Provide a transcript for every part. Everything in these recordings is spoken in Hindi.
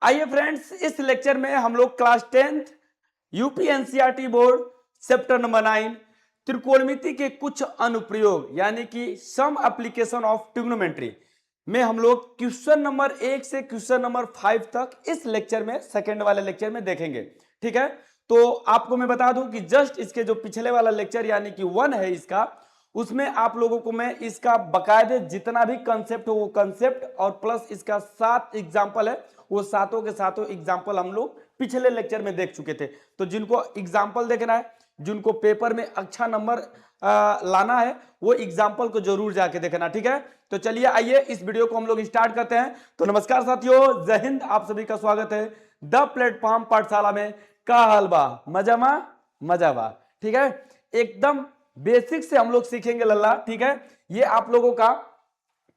आइए फ्रेंड्स, इस लेक्चर में हम लोग class 10th UP NCERT board chapter number 9 त्रिकोणमिति के कुछ अनुप्रयोग यानी कि सम एप्लीकेशन ऑफ ट्रिग्नोमेट्री में हम लोग क्वेश्चन नंबर 1 से क्वेश्चन नंबर 5 तक इस लेक्चर में सेकंड वाले लेक्चर में देखेंगे। ठीक है, तो आपको मैं बता दूं कि जस्ट इसके जो पिछले वाला लेक्चर यानी कि 1 है इसका, उसमें आप लोगों को मैं इसका बकायदे जितना भी कंसेप्ट हो वो कंसेप्ट और प्लस इसका 7 एग्जाम्पल है, वो सातों के सातों एग्जाम्पल हम लोग पिछले लेक्चर में देख चुके थे। तो जिनको एग्जाम्पल देखना है, जिनको पेपर में अच्छा नंबर लाना है, वो एग्जाम्पल को जरूर जाके देखना। ठीक है, तो चलिए आइए इस वीडियो को हम लोग स्टार्ट करते हैं। तो नमस्कार साथियों, जय हिंद, आप सभी का स्वागत है द प्लेटफॉर्म पाठशाला में। का हलवा मजामा मजावा। ठीक है, एकदम बेसिक से हम लोग सीखेंगे लल्ला। ठीक है, ये आप लोगों का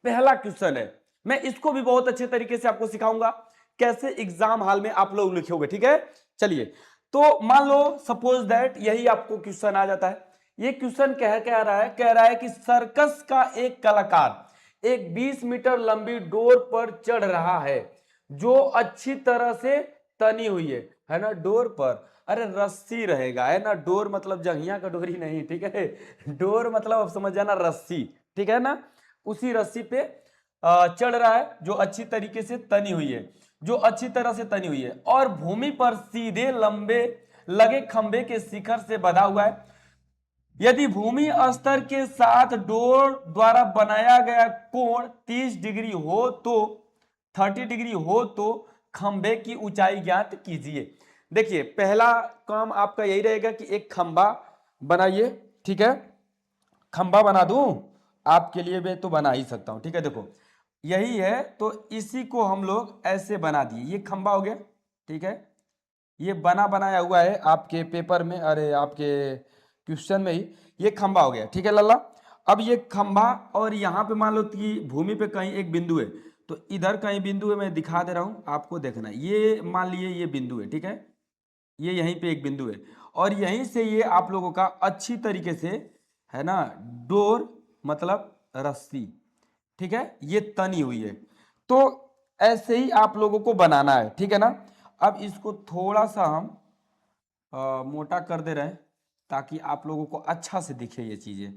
पहला क्वेश्चन है, मैं इसको भी बहुत अच्छे तरीके से आपको सिखाऊंगा कैसे एग्जाम हॉल में आप लोग लिखोगे। ठीक है, चलिए, तो मान लो सपोज दैट यही आपको क्वेश्चन आ जाता है। ये क्वेश्चन कह रहा है कि सर्कस का एक कलाकार एक 20 मीटर लंबी डोर पर चढ़ रहा है जो अच्छी तरह से तनी हुई है ना। डोर पर, अरे रस्सी रहेगा, है ना। डोर मतलब जंघिया का डोरी नहीं, ठीक है। डोर मतलब अब समझ जाना रस्सी, ठीक है ना। उसी रस्सी पे चढ़ रहा है जो अच्छी तरीके से तनी हुई है, जो अच्छी तरह से तनी हुई है और भूमि पर सीधे लंबे लगे खंबे के शिखर से बंधा हुआ है। यदि भूमि स्तर के साथ डोर द्वारा बनाया गया कोण 30 डिग्री हो तो 30 डिग्री हो तो खंबे की ऊंचाई ज्ञात कीजिए। देखिए, पहला काम आपका यही रहेगा कि एक खंबा बनाइए। ठीक है, खंबा बना दूं आपके लिए, मैं तो बना ही सकता हूं। ठीक है, देखो यही है, तो इसी को हम लोग ऐसे बना दिए, ये खंबा हो गया। ठीक है, ये बना बनाया हुआ है आपके पेपर में, अरे आपके क्वेश्चन में ही ये खंबा हो गया। ठीक है लल्ला, अब ये खंबा और यहाँ पे मान लो कि भूमि पे कहीं एक बिंदु है, तो इधर कहीं बिंदु है, मैं दिखा दे रहा हूँ आपको, देखना। ये मान लिए ये बिंदु है, ठीक है, ये यहीं पे एक बिंदु है और यहीं से ये आप लोगों का अच्छी तरीके से, है ना, डोर मतलब रस्सी, ठीक है, ये तनी हुई है। तो ऐसे ही आप लोगों को बनाना है, ठीक है ना। अब इसको थोड़ा सा हम मोटा कर दे रहे हैं ताकि आप लोगों को अच्छा से दिखे ये चीजें।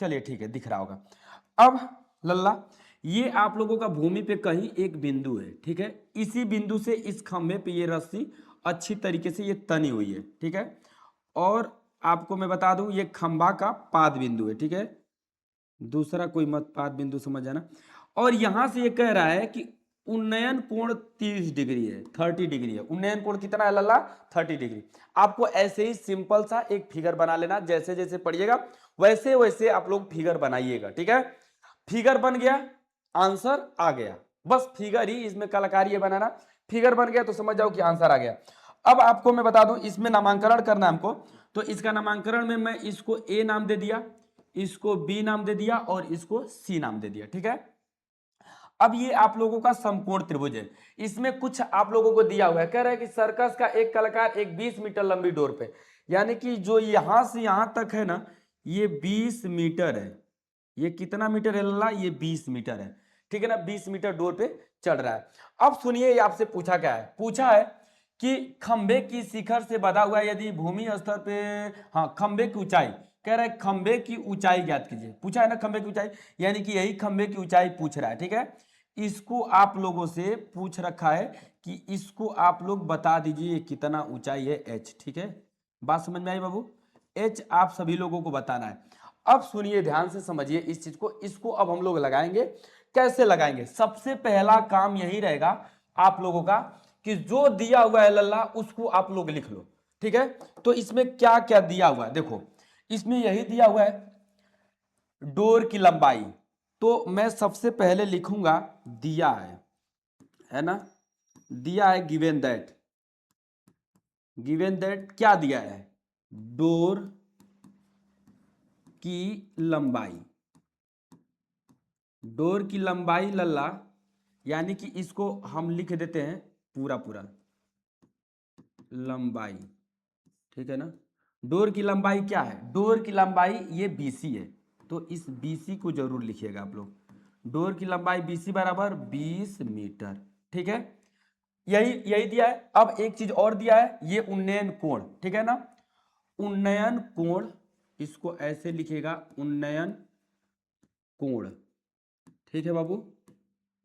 चलिए ठीक है, दिख रहा होगा अब लल्ला। ये आप लोगों का भूमि पे कहीं एक बिंदु है, ठीक है, इसी बिंदु से इस खंभे पे ये रस्सी अच्छी तरीके से ये तनी हुई है। ठीक है, और आपको मैं बता दूं ये खंभा का पाद बिंदु है। ठीक है, दूसरा कोई मत पाद बिंदु समझ जाना। और यहां से ये कह रहा है कि उन्नयन कोण 30 डिग्री है, 30 डिग्री है। उन्नयन कोण कितना है लल्ला? 30 डिग्री। आपको ऐसे ही सिंपल सा एक फिगर बना लेना, जैसे जैसे पढ़िएगा वैसे वैसे आप लोग फिगर बनाइएगा। ठीक है, फिगर बन गया, आंसर आ गया। बस फिगर ही, इसमें कलाकारी है बनाना। फिगर बन गया तो समझ जाओ कि आंसर आ गया। अब आपको मैं बता दूं, इसमें नामांकन करना हमको, तो इसका नामांकन में मैं इसको ए नाम दे दिया, इसको बी नाम दे दिया और इसको सी नाम दे दिया। ठीक है, अब ये आप लोगों का समकोण त्रिभुज है। इसमें कुछ आप लोगों को दिया हुआ है, कह रहा है कि सर्कस का एक कलाकार एक 20 मीटर लंबी डोर पे, यानी कि जो यहां से यहां तक है ना, ये 20 मीटर है। ये कितना मीटर है लल्ला? ये 20 मीटर है। ठीक है ना, 20 मीटर डोर पे चढ़ रहा है। अब सुनिए, ये आपसे पूछा क्या है? पूछा है कि खंबे की शिखर से बंधा हुआ है, यदि भूमि स्तर पे, हाँ, खंबे की ऊंचाई, कह रहा है खंबे की ऊंचाई ज्ञात कीजिए। पूछा है ना खंबे की ऊंचाई, यानी कि यही खंबे की ऊंचाई पूछ रहा है। ठीक है, इसको आप लोगों से पूछ रखा है कि इसको आप लोग बता दीजिए कितना ऊंचाई है, एच। ठीक है, बात समझ में आई बाबू? एच आप सभी लोगों को बताना है। अब सुनिए, ध्यान से समझिए इस चीज को, इसको अब हम लोग लगाएंगे। कैसे लगाएंगे? सबसे पहला काम यही रहेगा आप लोगों का कि जो दिया हुआ है लल्ला उसको आप लोग लिख लो। ठीक है, तो इसमें क्या क्या दिया हुआ है देखो, इसमें यही दिया हुआ है डोर की लंबाई। तो मैं सबसे पहले लिखूंगा दिया है ना, दिया है गिवन दैट क्या दिया है? डोर की लंबाई, डोर की लंबाई लल्ला, यानी कि इसको हम लिख देते हैं पूरा पूरा लंबाई। ठीक है ना, डोर की लंबाई क्या है? डोर की लंबाई ये BC है, तो इस BC को जरूर लिखिएगा आप लोग। डोर की लंबाई BC बराबर 20 मीटर, ठीक है। यही दिया है। अब एक चीज और दिया है, ये उन्नयन कोण, ठीक है ना। उन्नयन कोण, इसको ऐसे लिखेगा उन्नयन कोण, ठीक है बाबू।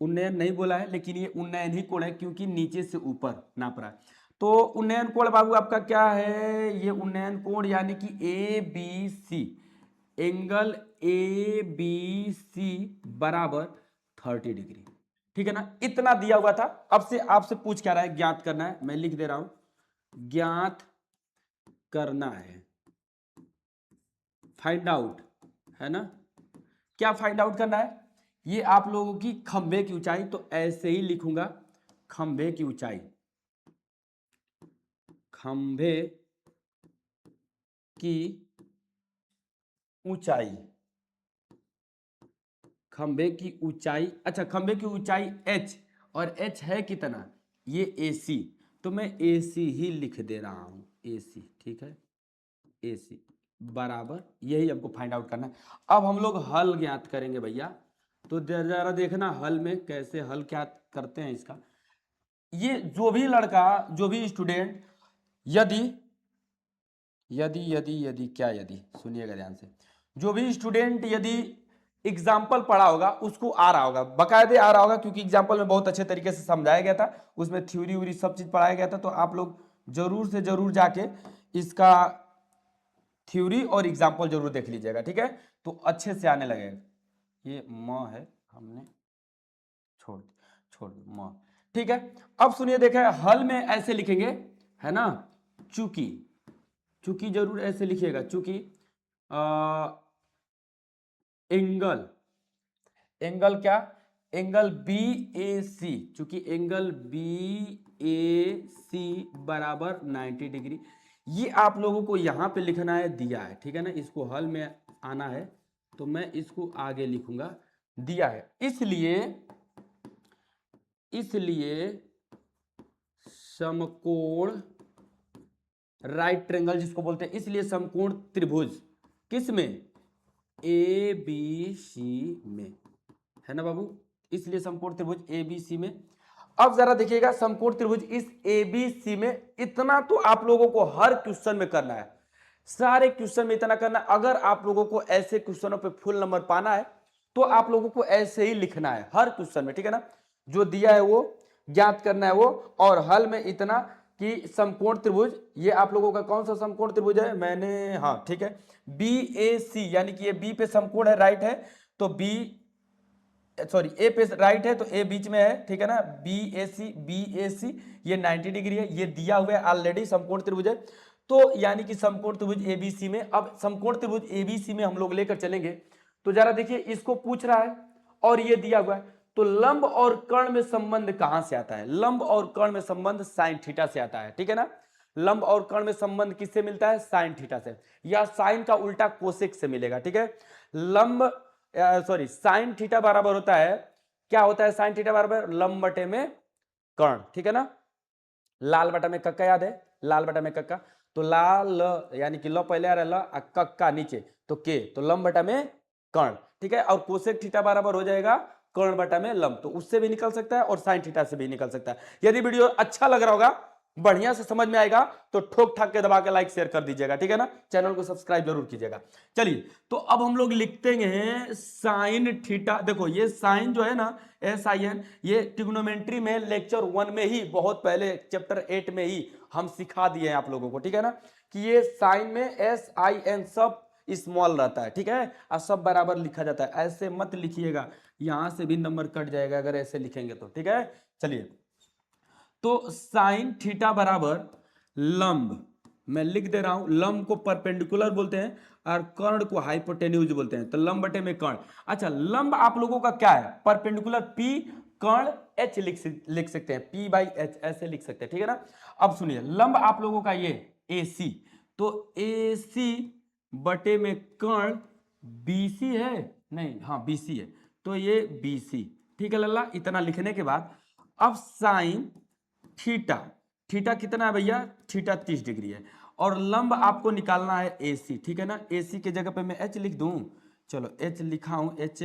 उन्नयन नहीं बोला है, लेकिन ये उन्नयन ही कोण है क्योंकि नीचे से ऊपर नाप रहा है। तो उन्नयन कोण बाबू आपका क्या है, ये उन्नयन कोण यानी कि ABC, एंगल ABC बराबर 30 डिग्री, ठीक है ना। इतना दिया हुआ था। अब से आपसे पूछ क्या रहा है, ज्ञात करना है। मैं लिख दे रहा हूं, ज्ञात करना है, फाइंड आउट, है ना। क्या फाइंड आउट करना है, ये आप लोगों की खंभे की ऊंचाई, तो ऐसे ही लिखूंगा, खंभे की ऊंचाई, खंभे की ऊंचाई, खंभे की ऊंचाई। अच्छा, खंभे की ऊंचाई h, और h है कितना, ये AC, तो मैं AC ही लिख दे रहा हूं, AC, ठीक है। AC बराबर, यही हमको फाइंड आउट करना है। अब हम लोग हल ज्ञात करेंगे भैया, तो जरा देखना हल में कैसे हल क्या करते हैं इसका। ये जो भी लड़का, जो भी स्टूडेंट, यदि यदि यदि यदि क्या यदि, सुनिएगा ध्यान से, जो भी स्टूडेंट यदि एग्जाम्पल पढ़ा होगा उसको आ रहा होगा, बकायदे आ रहा होगा, क्योंकि एग्जाम्पल में बहुत अच्छे तरीके से समझाया गया था, उसमें थ्योरी व्यूरी सब चीज पढ़ाया गया था। तो आप लोग जरूर से जरूर जाके इसका थ्योरी और एग्जाम्पल जरूर देख लीजिएगा, ठीक है। तो अच्छे से आने लगेगा। ये म है, हमने छोड़ छोड़ म, ठीक है। अब सुनिए, देखिए हल में ऐसे लिखेंगे, है ना, चूंकि, चूंकि जरूर ऐसे लिखिएगा, चूंकि एंगल, एंगल क्या, एंगल BAC, चूंकि एंगल BAC बराबर 90 डिग्री, ये आप लोगों को यहां पे लिखना है, दिया है, ठीक है ना। इसको हल में आना है, तो मैं इसको आगे लिखूंगा, दिया है। इसलिए समकोण राइट ट्रायंगल जिसको बोलते हैं, इसलिए समकोण त्रिभुज किस में, ABC में, है ना बाबू। इसलिए समकोण त्रिभुज ABC में। अब जरा देखिएगा, समकोण त्रिभुज इस ABC में, इतना तो आप लोगों को हर क्वेश्चन में करना है, सारे क्वेश्चन में इतना करना है। अगर आप लोगों को ऐसे क्वेश्चनों पे फुल नंबर पाना है तो आप लोगों को ऐसे ही लिखना है हर क्वेश्चन में, ठीक है ना। जो दिया है वो ज्ञात करना है वो, और हल में इतना कि समकोण त्रिभुज, ये आप लोगों का कौन सा समकोण त्रिभुज है, मैंने, हाँ ठीक है, BAC, यानी कि ये B पे समकोण है, राइट है, तो B, सॉरी A पे राइट है तो A बीच में है, ठीक है ना। BAC ये 90 डिग्री है, ये दिया हुआ है ऑलरेडी, समकोण त्रिभुज है। तो यानी कि समकोण त्रिभुज ABC में, अब समकोण त्रिभुज ABC में हम लोग लेकर चलेंगे। तो जरा देखिए, इसको पूछ रहा है और ये दिया हुआ है, तो लंब और कर्ण में संबंध कहां से आता है, लंब और कर्ण में संबंध साइन थीटा से आता है, ठीक है ना। लंब और कर्ण में संबंध किससे मिलता है, साइन थीटा से, या साइन का उल्टा कोसेक से मिलेगा, ठीक है। लंब, सॉरी, साइन थीटा बराबर होता है, क्या होता है साइन थीटा बराबर, लंब बटे में कर्ण, ठीक है ना। लाल बटा में कक्का याद है, लाल बटा में कक्का, तो लाल ल, यानी कि ल पहले आ रहा है, ल कक्का नीचे, तो के, तो लंब बटा में कर्ण, ठीक है। और कोसेक थीटा बराबर हो जाएगा कर्ण बटा में लंब, तो उससे भी निकल सकता है और साइन थीटा से भी निकल सकता है। यदि वीडियो अच्छा लग रहा होगा, बढ़िया से समझ में आएगा, तो ठोक ठाक के दबा के लाइक शेयर कर दीजिएगा, ठीक है ना। चैनल को सब्सक्राइब जरूर कीजिएगा। चलिए, तो अब हम लोग लिखते हैं साइन थीटा। देखो ये साइन जो है ना, SIN, ये ट्रिग्नोमेट्री में लेक्चर 1 में ही, बहुत पहले चैप्टर 8 में ही हम सिखा दिए हैं आप लोगों को, ठीक है ना, कि ये साइन में SIN सब स्मॉल रहता है, ठीक है, और सब बराबर लिखा जाता है। ऐसे मत लिखिएगा, यहां से भी नंबर कट जाएगा अगर ऐसे लिखेंगे तो, ठीक है। चलिए, तो साइन थीटा बराबर लंब, मैं लिख दे रहा हूं, लंब को परपेंडिकुलर बोलते हैं और कर्ण को हाइपोटेन्यूज बोलते हैं, तो लंब बटे में कर्ण। अच्छा, लंब आप लोगों का क्या है, परपेंडिकुलर P, कर्ण H लिख सकते हैं, P/H ऐसे लिख सकते हैं, ठीक है ना। अब सुनिए, लंब आप लोगों का ये AC, तो AC बटे में कर्ण BC है, नहीं, हाँ BC है, तो ये BC, ठीक है लल्ला। इतना लिखने के बाद अब साइन थीटा, थीटा कितना है भैया, थीटा 30 डिग्री है, और लंब आपको निकालना है AC, ठीक है ना। AC के जगह पे मैं H लिख दूं, चलो H लिखा हूं, H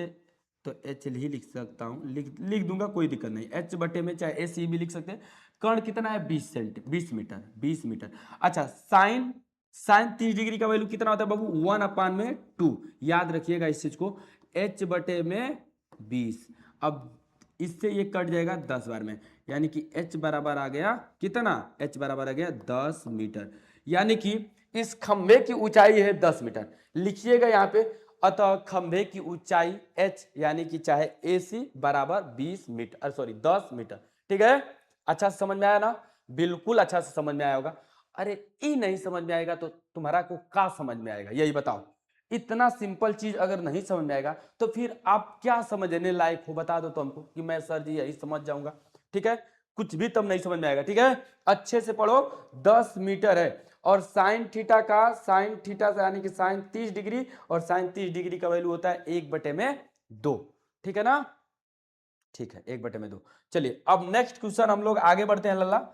तो एच ही लिख सकता हूँ, लिख दूंगा, कोई दिक्कत नहीं। एच बटे में चाहे ए सी भी लिख सकते हैं। कर्ण कितना है? 20 मीटर, 20 मीटर। अच्छा, साइन साइन 30 डिग्री का वैल्यू कितना होता है बाबू? 1/2। याद रखिएगा इस चीज को, एच बटे में 20। अब इससे ये कट जाएगा 10 बार में, यानी कि एच बराबर आ गया कितना? एच बराबर आ गया 10 मीटर। यानी कि इस खंभे की ऊंचाई है 10 मीटर। लिखिएगा यहाँ पे, अतः खंभे की ऊंचाई एच यानी कि चाहे ए सी बराबर 20 मीटर, सॉरी 10 मीटर। ठीक है, अच्छा से समझ में आया ना? बिल्कुल अच्छा से समझ में आया होगा। अरे ई नहीं समझ में आएगा तो तुम्हारा को क्या समझ में आएगा, यही बताओ। इतना सिंपल चीज अगर नहीं समझ में आएगा तो फिर आप क्या समझने लायक हो? बता दो तो हमको कि मैं सर जी यही समझ जाऊंगा। ठीक है, कुछ भी तब नहीं समझ में आएगा। ठीक है, अच्छे से पढ़ो। 10 मीटर है, और साइन थीटा का, साइन थीटा यानी कि साइन 30 डिग्री, और साइन 30 डिग्री का वैल्यू होता है 1/2। ठीक है ना? ठीक है, 1/2। चलिए अब नेक्स्ट क्वेश्चन हम लोग आगे बढ़ते हैं लल्ला।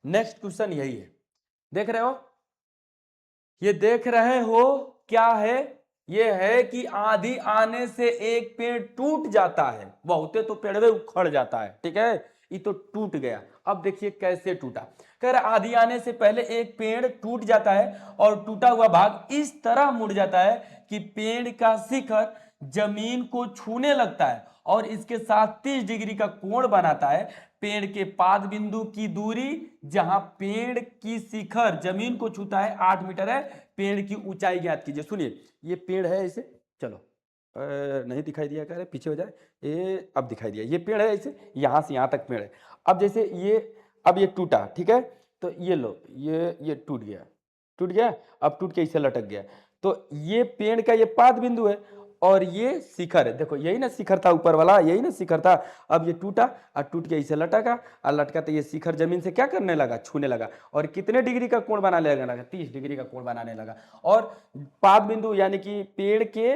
नेक्स्ट क्वेश्चन यही है, देख रहे हो? ये देख रहे हो क्या है? ये है कि आंधी आने से एक पेड़ टूट जाता है, बहुते तो पेड़ उखड़ जाता है। ठीक है, ये तो टूट गया। अब देखिए कैसे टूटा। कह रहा आंधी आने से पहले एक पेड़ टूट जाता है और टूटा हुआ भाग इस तरह मुड़ जाता है कि पेड़ का शिखर जमीन को छूने लगता है और इसके साथ 30 डिग्री का कोण बनाता है। पेड़ के पाद बिंदु की दूरी जहां पेड़ की शिखर जमीन को छूता है 8 मीटर है। पेड़ की ऊंचाई ज्ञात कीजिए। सुनिए, ये पेड़ है इसे, चलो नहीं दिखाई दिया, कह रहे पीछे हो जाए। ये अब दिखाई दिया, ये पेड़ है इसे, यहां से यहां तक पेड़ है। अब जैसे ये, अब ये टूटा, ठीक है, तो ये लो, ये टूट गया, टूट गया, अब टूट के इसे लटक गया। तो ये पेड़ का ये पाद बिंदु है और ये शिखर है। देखो यही ना शिखर था ऊपर वाला, यही ना शिखर था। अब ये टूटा और टूट के इसे लटका, और लटका तो ये शिखर जमीन से क्या करने लगा? छूने लगा। और कितने डिग्री का कोण बनाने लगा? 30 डिग्री का कोण बनाने लगा। और पाद बिंदु यानी कि पेड़ के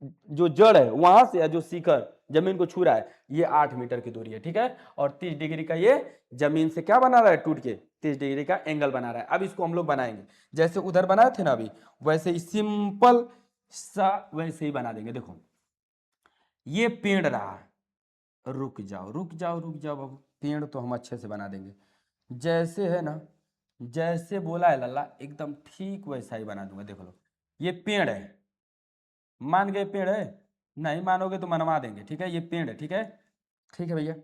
जो जड़ है वहां से जो शिखर जमीन को छू रहा है, ये 8 मीटर की दूरी है। ठीक है, और 30 डिग्री का ये जमीन से क्या बना रहा है? टूट के 30 डिग्री का एंगल बना रहा है। अब इसको हम लोग बनाएंगे, जैसे उधर बनाए थे ना अभी, वैसे ही सिंपल सा वैसे ही बना देंगे। देखो ये पेड़ रहा, रुक जाओ रुक जाओ रुक जाओ बाबू, पेड़ तो हम अच्छे से बना देंगे। जैसे है ना, जैसे बोला है लल्ला, एकदम ठीक वैसा ही बना दूंगा। देखो लो, ये पेड़ है, मान गए पेड़ है? नहीं मानोगे तो मनवा देंगे। ठीक है, ये पेड़ है। ठीक है, ठीक है भैया।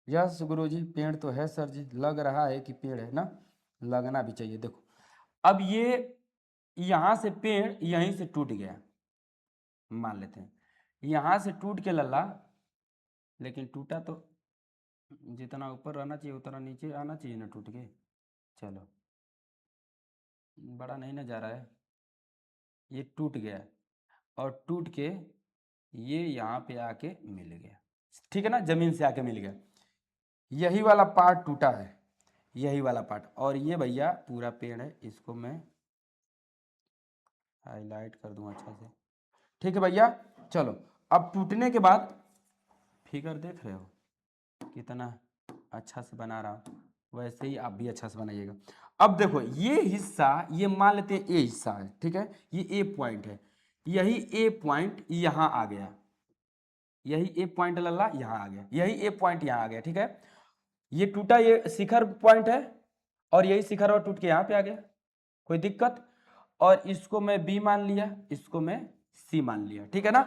यस गुरुजी, पेड़ तो है सर जी, लग रहा है कि पेड़ है ना, लगना भी चाहिए। देखो अब ये यहां से पेड़ यहीं से टूट गया, मान लेते हैं यहां से टूट के लल्ला, लेकिन टूटा तो जितना ऊपर रहना चाहिए उतना नीचे आना चाहिए ना टूट के। चलो, बड़ा नहीं ना जा रहा है, ये टूट गया और टूट के ये यहाँ पे आके मिल गया। ठीक है ना, जमीन से आके मिल गया। यही वाला पार्ट टूटा है, यही वाला पार्ट। और ये भैया पूरा पेड़ है, इसको मैं हाईलाइट कर दूं अच्छा से। ठीक है भैया, चलो अब टूटने के बाद फिगर देख रहे हो कितना अच्छा से बना रहा हूं, वैसे ही आप भी अच्छा से बनाइएगा। अब देखो ये हिस्सा, ये मान लेते हैं ए हिस्सा है। ठीक है, ये ए पॉइंट है, यही ए पॉइंट यहां आ गया, यही ए पॉइंट लल्ला यहां आ गया, यही ए पॉइंट यहां आ गया। ठीक है, ये टूटा, ये शिखर पॉइंट है, और यही शिखर और टूट के यहां पे आ गया, कोई दिक्कत? और इसको मैं बी मान लिया, इसको मैं सी मान लिया। ठीक है ना,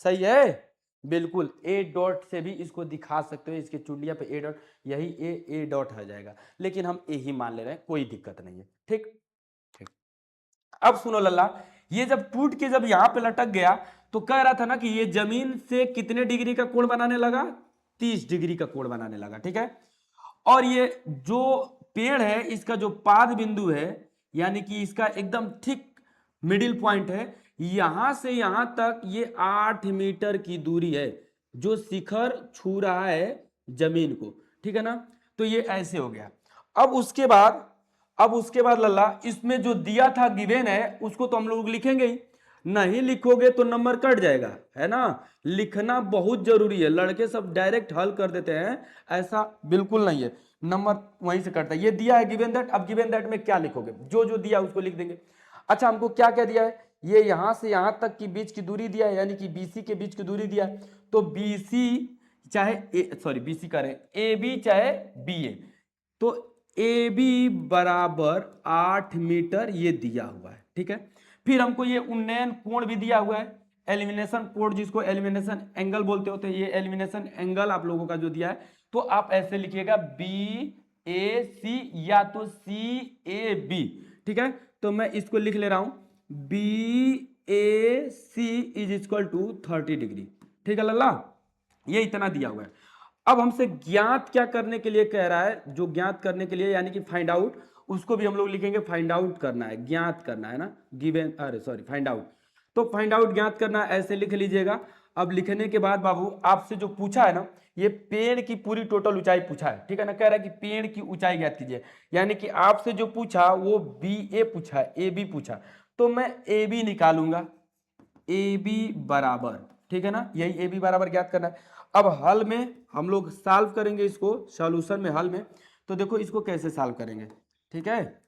सही है, बिल्कुल। ए डॉट से भी इसको दिखा सकते हो, इसके चुंडिया पे ए डॉट, यही ए डॉट आ जाएगा, लेकिन हम ए ही मान ले रहे हैं, कोई दिक्कत नहीं है। ठीक ठीक, अब सुनो लल्ला, ये जब टूट के जब यहां पे लटक गया तो कह रहा था ना कि ये जमीन से कितने डिग्री का कोण बनाने लगा? 30 डिग्री का कोण बनाने लगा। ठीक है, और ये जो पेड़ है इसका जो पाद बिंदु है, यानी कि इसका एकदम ठीक मिडिल पॉइंट है, यहां से यहां तक ये 8 मीटर की दूरी है जो शिखर छू रहा है जमीन को। ठीक है ना, तो ये ऐसे हो गया। अब उसके बाद, अब उसके बाद लल्ला, इसमें जो दिया था गिवेन है उसको तो हम लोग लिखेंगे ही, नहीं लिखोगे तो नंबर कट जाएगा, है ना? लिखना बहुत जरूरी है, लड़के सब डायरेक्ट हल कर देते हैं, ऐसा बिल्कुल नहीं है, नंबर वहीं से कटता है। ये दिया है गिवन दैट, अब गिवन दैट में क्या लिखोगे? जो जो दिया उसको लिख देंगे। अच्छा, हमको क्या क्या दिया है? ये यहां से यहां तक की बीच की दूरी दिया है, यानी कि BC के बीच की दूरी दिया है। तो BC चाहे सॉरी BC करें AB चाहे BA, तो AB बराबर 8 मीटर ये दिया हुआ है, ठीक है। फिर हमको ये उन्नयन कोण भी दिया हुआ है, एलिमिनेशन कोण जिसको एलिमिनेशन एंगल बोलते होते हैं, ये एलिमिनेशन एंगल आप लोगों का जो दिया है, तो आप ऐसे लिखिएगा BAC या तो CAB, ठीक है। तो मैं इसको लिख ले रहा हूं BAC is equal to 30 degree, ठीक है लल्ला, ये इतना दिया हुआ है। अब हमसे ज्ञात क्या करने के लिए कह रहा है, जो ज्ञात करने के लिए यानी कि फाइंड आउट, उसको भी हम लोग लिखेंगे फाइंड आउट करना है, ज्ञात करना है ना, गिवन, अरे सॉरी फाइंड आउट, तो फाइंड आउट ज्ञात करना है, ऐसे लिख लीजिएगा। अब लिखने के बाद बाबू आपसे जो पूछा है ना, ये पेड़ की पूरी टोटल ऊंचाई पूछा है, ठीक है ना, कह रहा है कि पेड़ की ऊंचाई ज्ञात कीजिए, यानी कि आपसे जो पूछा वो BA पूछा है, AB पूछा, तो मैं AB निकालूंगा, AB बराबर, ठीक है ना, यही AB बराबर ज्ञात करना है। अब हल में हम लोग सॉल्व करेंगे इसको, सॉल्यूशन में, हल में, तो देखो इसको कैसे सॉल्व करेंगे, ठीक है,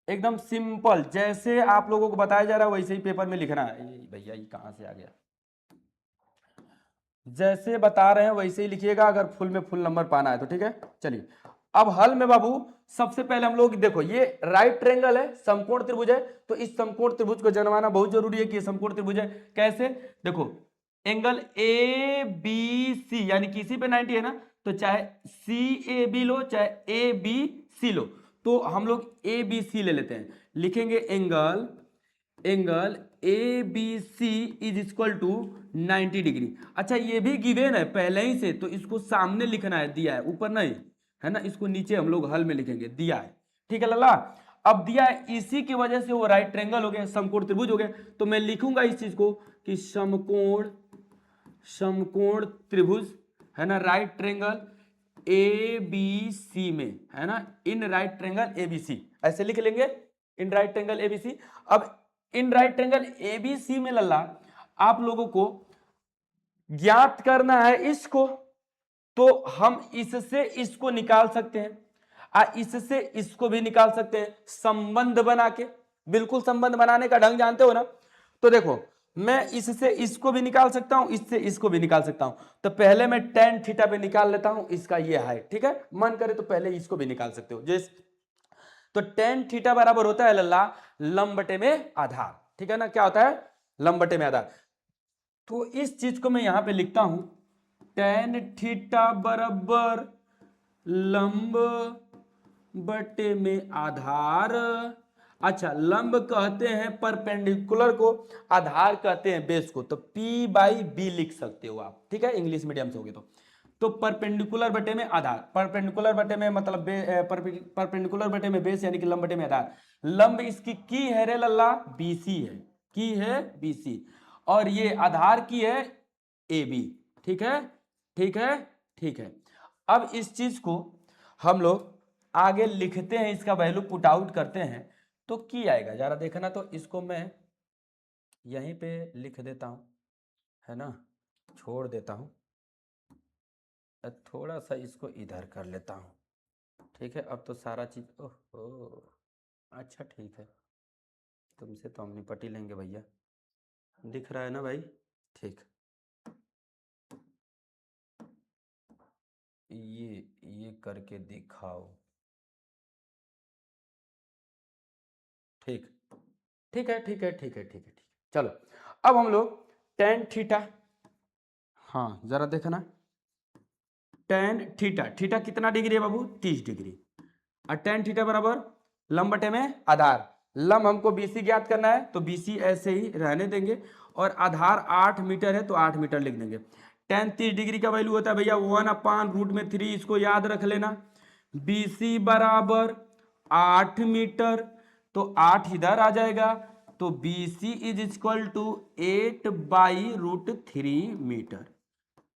एकदम सिंपल, जैसे आप लोगों को बताया जा रहा है वैसे ही पेपर में लिखना है। भैया ये कहां से आ गया, जैसे बता रहे हैं वैसे ही लिखिएगा, अगर फुल में फुल नंबर पाना है तो, ठीक है। चलिए अब हल में बाबू सबसे पहले हम लोग देखो, ये राइट ट्रायंगल है, समकोण त्रिभुज है, तो इस समकोण त्रिभुज को जानना बहुत जरूरी है कि ये समकोण त्रिभुज है। कैसे, देखो एंगल ABC यानी किसी पे 90 है ना, तो चाहे CAB लो चाहे ABC लो, तो हम लोग ABC ले लेते हैं, लिखेंगे angle ABC is equal to 90 degree. अच्छा ये भी गिवन है पहले ही से, तो इसको सामने लिखना है, दिया है, ऊपर नहीं है ना, इसको नीचे हम लोग हल में लिखेंगे, दिया है, ठीक है लल्ला। अब दिया है, इसी की वजह से वो राइट ट्रायंगल हो गया, समकोण त्रिभुज हो गया, तो मैं लिखूंगा इस चीज को कि समकोण त्रिभुज है ना, राइट ट्रायंगल ABC में, है ना, इन राइट ट्रायंगल ABC, ऐसे लिख लेंगे, इन राइट ट्रायंगल ABC। अब इन राइट ट्रायंगल ABC में लल्ला आप लोगों को ज्ञात करना है इसको, तो हम इससे इसको निकाल सकते हैं, इससे इसको भी निकाल सकते हैं, संबंध बना के, बिल्कुल संबंध बनाने का ढंग जानते हो ना। तो देखो मैं इससे इसको भी निकाल सकता हूं, इससे इसको भी निकाल सकता हूं, तो पहले मैं tan थीटा पे निकाल लेता हूं, इसका ये हाइट, ठीक है, मन करे तो पहले इसको भी निकाल सकते हो, जिस तो tan थीटा बराबर होता है लल्ला लंब बटे में आधार, ठीक है ना, क्या होता है, लंब बटे में आधार। तो इस चीज को मैं यहां पे लिखता हूं, tan थीटा बराबर लंब बटे में आधार। अच्छा लंब कहते हैं परपेंडिकुलर को, आधार कहते हैं बेस को, तो P/B लिख सकते हो आप, ठीक है, इंग्लिश मीडियम से होगे तो परपेंडिकुलर बटे में आधार, परपेंडिकुलर बटे में मतलब परपेंडिकुलर बटे में बेस, यानी कि लंब बटे में आधार। लंब इसकी की है रे लल्ला BC है, की है BC, और ये आधार की है AB, ठीक है, ठीक है, ठीक है। अब इस चीज को हम लोग आगे लिखते हैं, इसका वैल्यू पुट आउट करते हैं, तो की आएगा, जरा देखना, तो इसको मैं यहीं पे लिख देता हूं, है ना, छोड़ देता हूं, थोड़ा सा इसको इधर कर लेता हूं, ठीक है। अब तो सारा चीज, ओहो, अच्छा ठीक है, तुमसे तो हम निपट ही लेंगे भैया, दिख रहा है ना भाई, ठीक, ये करके दिखाओ, ठीक, ठीक है, ठीक है, ठीक है, ठीक है, ठीक, चलो अब हम लोग tan थीटा, हाँ जरा देखना, tan थीटा, थीटा कितना डिग्री है बाबू, 30 डिग्री, और tan थीटा बराबर लंब बटे में आधार, लंब हमको BC ज्ञात करना है, तो BC ऐसे ही रहने देंगे, और आधार 8 मीटर है तो 8 मीटर लिख देंगे। tan 30 डिग्री का वैल्यू होता है भैया 1/√3, इसको याद रख लेना, BC बराबर 8 मीटर, तो 8 इधर आ जाएगा, तो BC is equal to 8/√3 metre,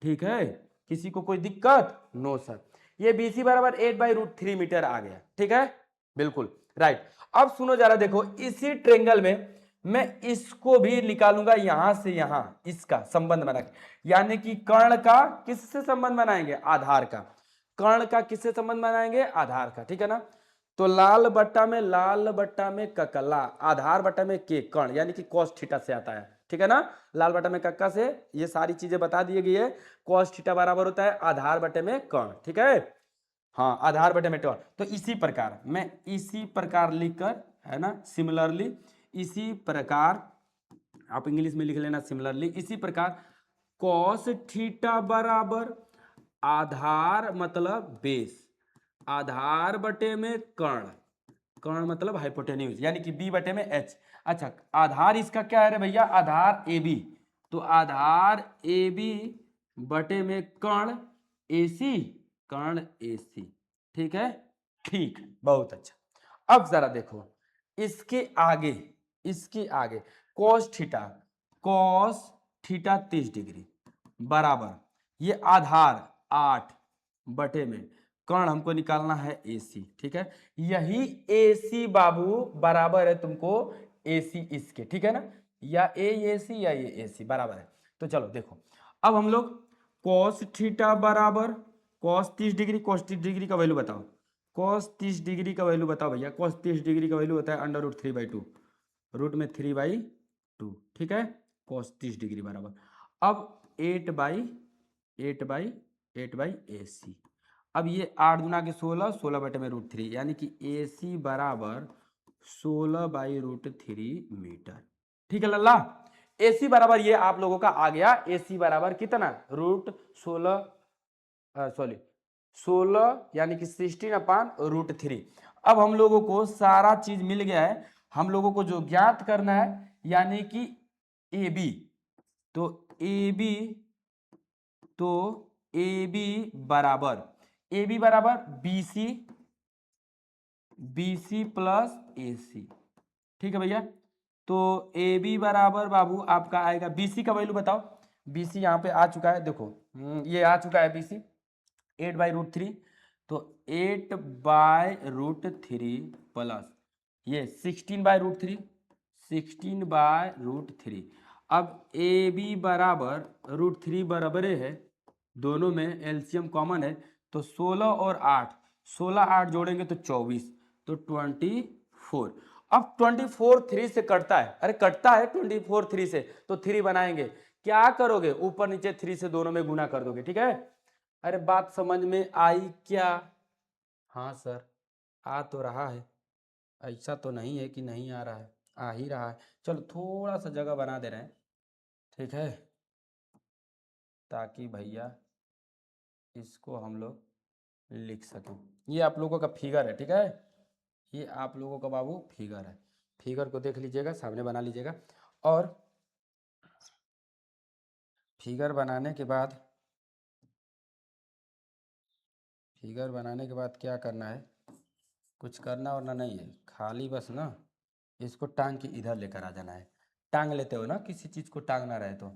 ठीक है, किसी को कोई दिक्कत, नो सर, ये BC बराबर 8/√3 मीटर आ गया, ठीक है, बिल्कुल राइट। अब सुनो जरा देखो, इसी ट्रेंगल में मैं इसको भी निकालूंगा, यहां से यहां इसका संबंध बना के, यानी कि कर्ण का किससे संबंध बनाएंगे, आधार का, कर्ण का किससे संबंध बनाएंगे, आधार का, ठीक है ना। तो लाल बट्टा में ककला, आधार बट्टा में के कर्ण, यानी कि cos थीटा से आता है, ठीक है ना। लाल बट्टा में कक्का से ये सारी चीजें बता दी गई है। cos थीटा बराबर होता है आधार बट्टे में कर्ण, ठीक है। हाँ, आधार बटे में कर्ण। तो इसी प्रकार मैं इसी प्रकार लिखकर, है ना, सिमिलरली, इसी प्रकार आप इंग्लिश में लिख लेना सिमिलरली, इसी प्रकार cos थीटा बराबर आधार मतलब बेस, आधार बटे में कर्ण, कर्ण मतलब हाइपोटेन्यूज, यानी कि b बटे में h। अच्छा, आधार इसका क्या है रे भैया, आधार AB, तो आधार AB बटे में कर्ण AC, कर्ण AC, ठीक है। ठीक, बहुत अच्छा। अब जरा देखो इसके आगे, इसके आगे cos थीटा 30 डिग्री बराबर, ये आधार 8 बटे में कर्ण हमको निकालना है AC, ठीक है। यही AC बाबू बराबर है तुमको AC इसके, ठीक है ना, या AC या ये AC बराबर है। तो चलो देखो, अब हम लोग cos थीटा बराबर cos 30 डिग्री, cos 30 डिग्री का वैल्यू बताओ, cos 30 डिग्री का वैल्यू बताओ भैया। cos 30 डिग्री का वैल्यू होता है √3/2, रूट में 3/2, ठीक है। cos 30 डिग्री बराबर, अब 8/AC। अब ये 8 गुना के 16, 16 बटे में √3, यानी कि AC बराबर 16/√3 मीटर, ठीक है लल्ला। AC बराबर ये आप लोगों का आ गया, AC बराबर कितना, √16 यानी कि 16/√3। अब हम लोगों को सारा चीज मिल गया है, हम लोगों को जो ज्ञात करना है यानी कि AB, तो AB बराबर BC प्लस AC, ठीक है भैया। तो AB बराबर बाबू आपका आएगा, BC का वैल्यू बताओ। BC यहाँ पे आ चुका है, देखो ये आ चुका है BC 8/√3, तो 8/√3 प्लस ये 16/√3, 16/√3। अब AB बराबर √3 बराबरे है, दोनों में एलसीएम कॉमन है, तो 16 और 8, 16 8 जोड़ेंगे तो 24, तो 24। अब 24 3 से कटता है, अरे कटता है 24 3 से, तो 3 बनाएंगे, क्या करोगे, ऊपर नीचे 3 से दोनों में गुना कर दोगे, ठीक है। अरे बात समझ में आई क्या, हाँ सर आ तो रहा है, ऐसा तो नहीं है कि नहीं आ रहा है, आ ही रहा है। चलो थोड़ा सा जगह बना दे रहे हैं, ठीक है, ताकि भैया इसको हम लोग लिख सकें। ये आप लोगों का फिगर है, ठीक है, ये आप लोगों का बाबू फिगर है, फिगर को देख लीजिएगा, सामने बना लीजिएगा। और फिगर बनाने के बाद, फिगर बनाने के बाद क्या करना है, कुछ करना वरना नहीं है, खाली बस ना इसको टांग के इधर लेकर आ जाना है। टांग लेते हो ना, किसी चीज़ को टांगना रहे तो,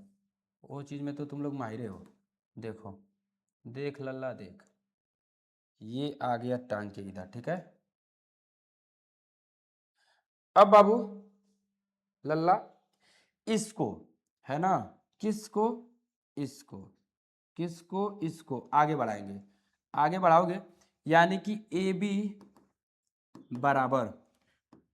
वो चीज़ में तो तुम लोग माहिरे हो। देखो, देख लल्ला देख, ये आ गया टांग के इधर, ठीक है। अब बाबू लल्ला इसको, है ना, किसको, इसको, किसको, इसको आगे बढ़ाएंगे, आगे बढ़ाओगे, यानी कि AB बराबर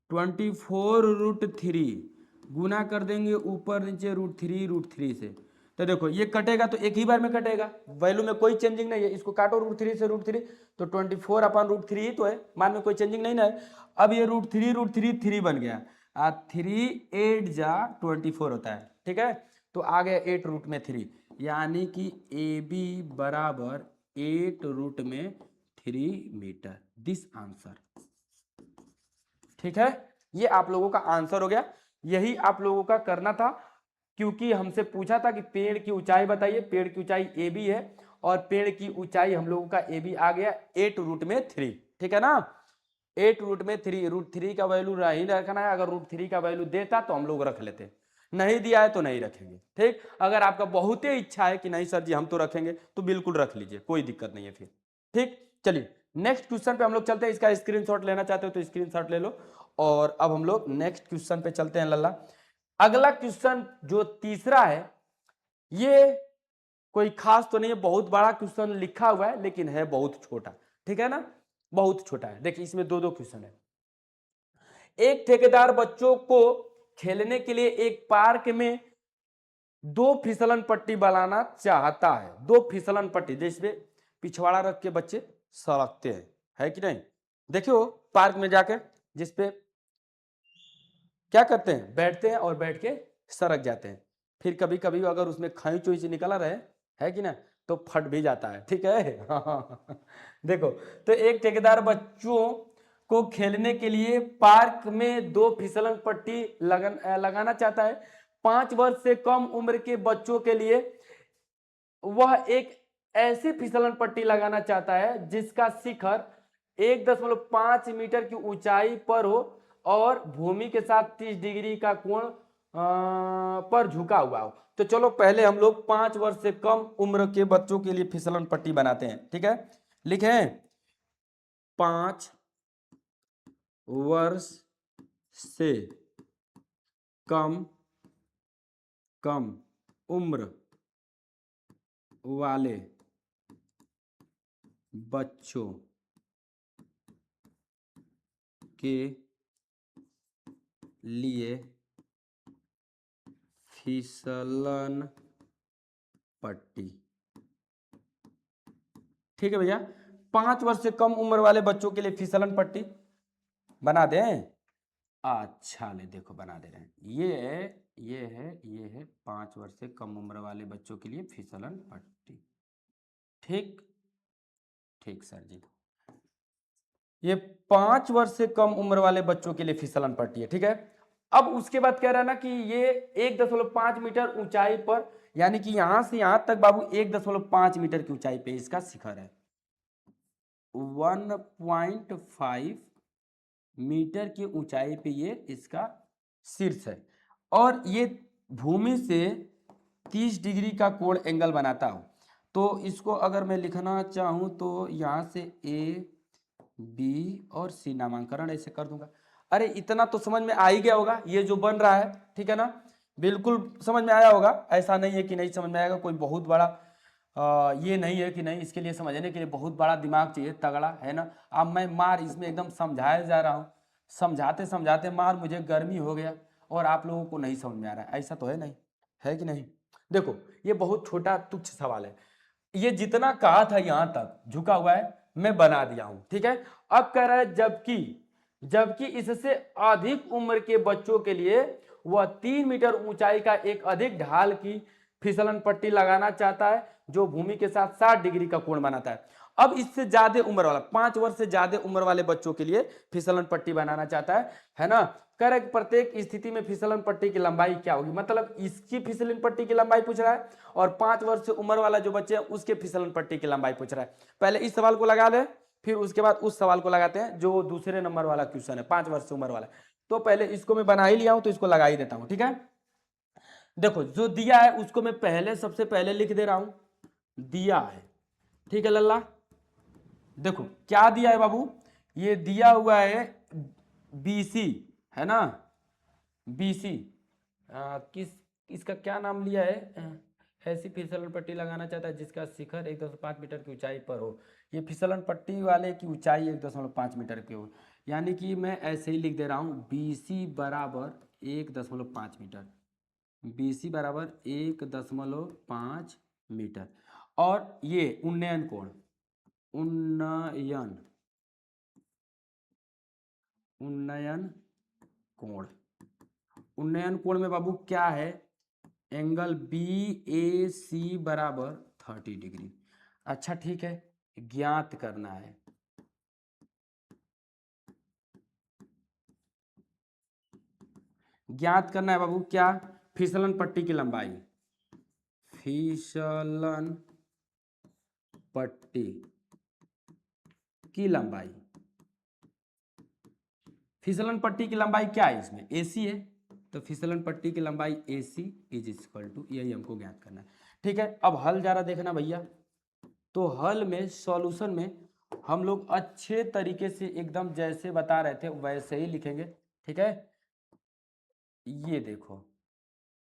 24√3 गुना कर देंगे ऊपर नीचे √3 से। तो देखो ये कटेगा तो एक ही बार में कटेगा, वैल्यू में कोई चेंजिंग नहीं है, इसको काटो √3 से √3, तो 24/√3 ही तो है, मान में कोई चेंजिंग नहीं ना है। अब ये √3 बन गया, 3 8 जा 24 होता है, ठीक है। तो आ गया 8√3, यानी कि AB बराबर 8√3 मीटर, दिस आंसर, ठीक है। ये आप लोगों का आंसर हो गया, यही आप लोगों का करना था, क्योंकि हमसे पूछा था कि पेड़ की ऊंचाई बताइए, पेड़ की ऊंचाई AB है, और पेड़ की ऊंचाई हम लोगों का AB आ गया 8√3, ठीक है ना। 8√3, √3 का वैल्यू नहीं रखना है, अगर √3 का वैल्यू देता तो हम लोग रख लेते, नहीं दिया है तो नहीं रखेंगे, ठीक। अगर आपका बहुत ही इच्छा है कि नहीं सर जी हम तो रखेंगे, तो बिल्कुल रख लीजिए, कोई दिक्कत नहीं है फिर, ठीक। चलिए नेक्स्ट क्वेश्चन पे हम लोग चलते हैं, इसका स्क्रीनशॉट लेना चाहते हो तो स्क्रीनशॉट ले लो। और अब हम लोग नेक्स्ट क्वेश्चन पे चलते हैं लल्ला। अगला क्वेश्चन जो तीसरा है, ये कोई खास तो नहीं है, बहुत बड़ा क्वेश्चन लिखा हुआ है लेकिन है बहुत छोटा, ठीक है ना। बहुत छोटा है। देखिए इसमें दो दो क्वेश्चन है। एक ठेकेदार बच्चों को खेलने के लिए एक पार्क में दो फिसलन पट्टी बनाना चाहता है। दो फिसलन पट्टी जिसपे पिछवाड़ा रख के बच्चे सड़कते हैं, है कि नहीं? देखियो पार्क में जाके जिसपे क्या करते हैं, बैठते हैं और बैठ के सड़क जाते हैं। फिर कभी कभी अगर उसमें खैंच उच निकला रहे, है कि ना, तो फट भी जाता है, ठीक है। देखो, तो एक ठेकेदार बच्चों को खेलने के लिए पार्क में दो फिसलन पट्टी लगाना चाहता है। 5 वर्ष से कम उम्र के बच्चों के लिए वह एक ऐसी फिसलन पट्टी लगाना चाहता है जिसका शिखर 1.5 मीटर की ऊंचाई पर हो और भूमि के साथ 30 डिग्री का कोण पर झुका हुआ हो। तो चलो पहले हम लोग 5 वर्ष से कम उम्र के बच्चों के लिए फिसलन पट्टी बनाते हैं, ठीक है। लिखें 5 वर्ष से कम उम्र वाले बच्चों के लिए फिसलन पट्टी, ठीक है भैया। 5 वर्ष से कम उम्र वाले बच्चों के लिए फिसलन पट्टी बना दें। अच्छा ले देखो बना दे रहे हैं। ये है 5 वर्ष से कम उम्र वाले बच्चों के लिए फिसलन पट्टी। ठीक ठीक सर जी, ये 5 वर्ष से कम उम्र वाले बच्चों के लिए फिसलन पट्टी है, ठीक है। अब उसके बाद कह रहा है ना कि ये 1.5 मीटर ऊंचाई पर, यानी कि यहां से यहां तक बाबू 1.5 मीटर की ऊंचाई पे इसका शिखर है। 1.5 मीटर की ऊंचाई पे ये इसका शीर्ष है और ये भूमि से 30 डिग्री का कोण एंगल बनाता हो। तो इसको अगर मैं लिखना चाहूं तो यहां से ए बी और सी नामांकन ऐसे कर दूंगा। अरे इतना तो समझ में आ ही गया होगा ये जो बन रहा है, ठीक है ना, बिल्कुल समझ में आया होगा। ऐसा नहीं है कि नहीं समझ में आएगा, कोई बहुत बड़ा ये नहीं है कि नहीं, इसके लिए समझने के लिए बहुत बड़ा दिमाग चाहिए, तगड़ा, है ना। अब मैं मार इसमें एकदम समझाया जा रहा हूँ, समझाते समझाते मार मुझे गर्मी हो गया और आप लोगों को नहीं समझ में आ रहा है, ऐसा तो है नहीं, है कि नहीं। देखो ये बहुत छोटा तुच्छ सवाल है, ये जितना कहा था यहां तक झुका हुआ है मैं बना दिया हूं, ठीक है। अब कह रहा है जबकि जबकि इससे अधिक उम्र के बच्चों के लिए वह 3 मीटर ऊंचाई का एक अधिक ढाल की फिसलन पट्टी लगाना चाहता है जो भूमि के साथ 60 डिग्री का कोण बनाता है। अब इससे ज्यादा उम्र वाला 5 वर्ष से ज्यादा उम्र वाले बच्चों के लिए फिसलन पट्टी बनाना चाहता है ना। कह रहा है प्रत्येक स्थिति में फिसलन पट्टी की लंबाई क्या होगी, मतलब इसकी फिसलन पट्टी की लंबाई पूछ रहा है और 5 वर्ष से उम्र वाला जो बच्चे हैं उसके फिसलन पट्टी की लंबाई पूछ रहा है। पहले इस सवाल को लगा ले, फिर उसके बाद उस सवाल को लगाते हैं जो दूसरे नंबर वाला क्वेश्चन है 5 वर्ष से उम्र वाला। तो पहले इसको मैं बना ही लिया हूं तो इसको लगा ही देता हूं, ठीक है। देखो जो दिया है उसको मैं पहले सबसे पहले लिख दे रहा हूं, दिया है, ठीक है लल्ला। देखो क्या दिया है बाबू, ये दिया हुआ है बीसी, है ना, बीसी। किस इसका क्या नाम लिया है, ऐसी फिसलन पट्टी लगाना चाहता है जिसका शिखर 1.5 मीटर की ऊंचाई पर हो। ये फिसलन पट्टी वाले की ऊंचाई 1.5 मीटर की हो, यानी कि मैं ऐसे ही लिख दे रहा हूं बीसी बराबर 1.5 मीटर, बीसी बराबर 1.5 मीटर। और ये उन्नयन कोण, उन्नयन उन्नयन कोण, उन्नयन कोण में बाबू क्या है, एंगल बी ए सी बराबर 30 डिग्री। अच्छा ठीक है, ज्ञात करना है, ज्ञात करना है बाबू क्या, फिसलन पट्टी की लंबाई, फिसलन पट्टी की लंबाई, फिसलन पट्टी की लंबाई क्या है इसमें, एसी है, तो फिसलन पट्टी की लंबाई AC इज इक्वल टू, यही हमको ज्ञात करना है, ठीक है। अब हल जरा देखना भैया, तो हल में सॉल्यूशन में हम लोग अच्छे तरीके से एकदम जैसे बता रहे थे वैसे ही लिखेंगे, ठीक है। ये देखो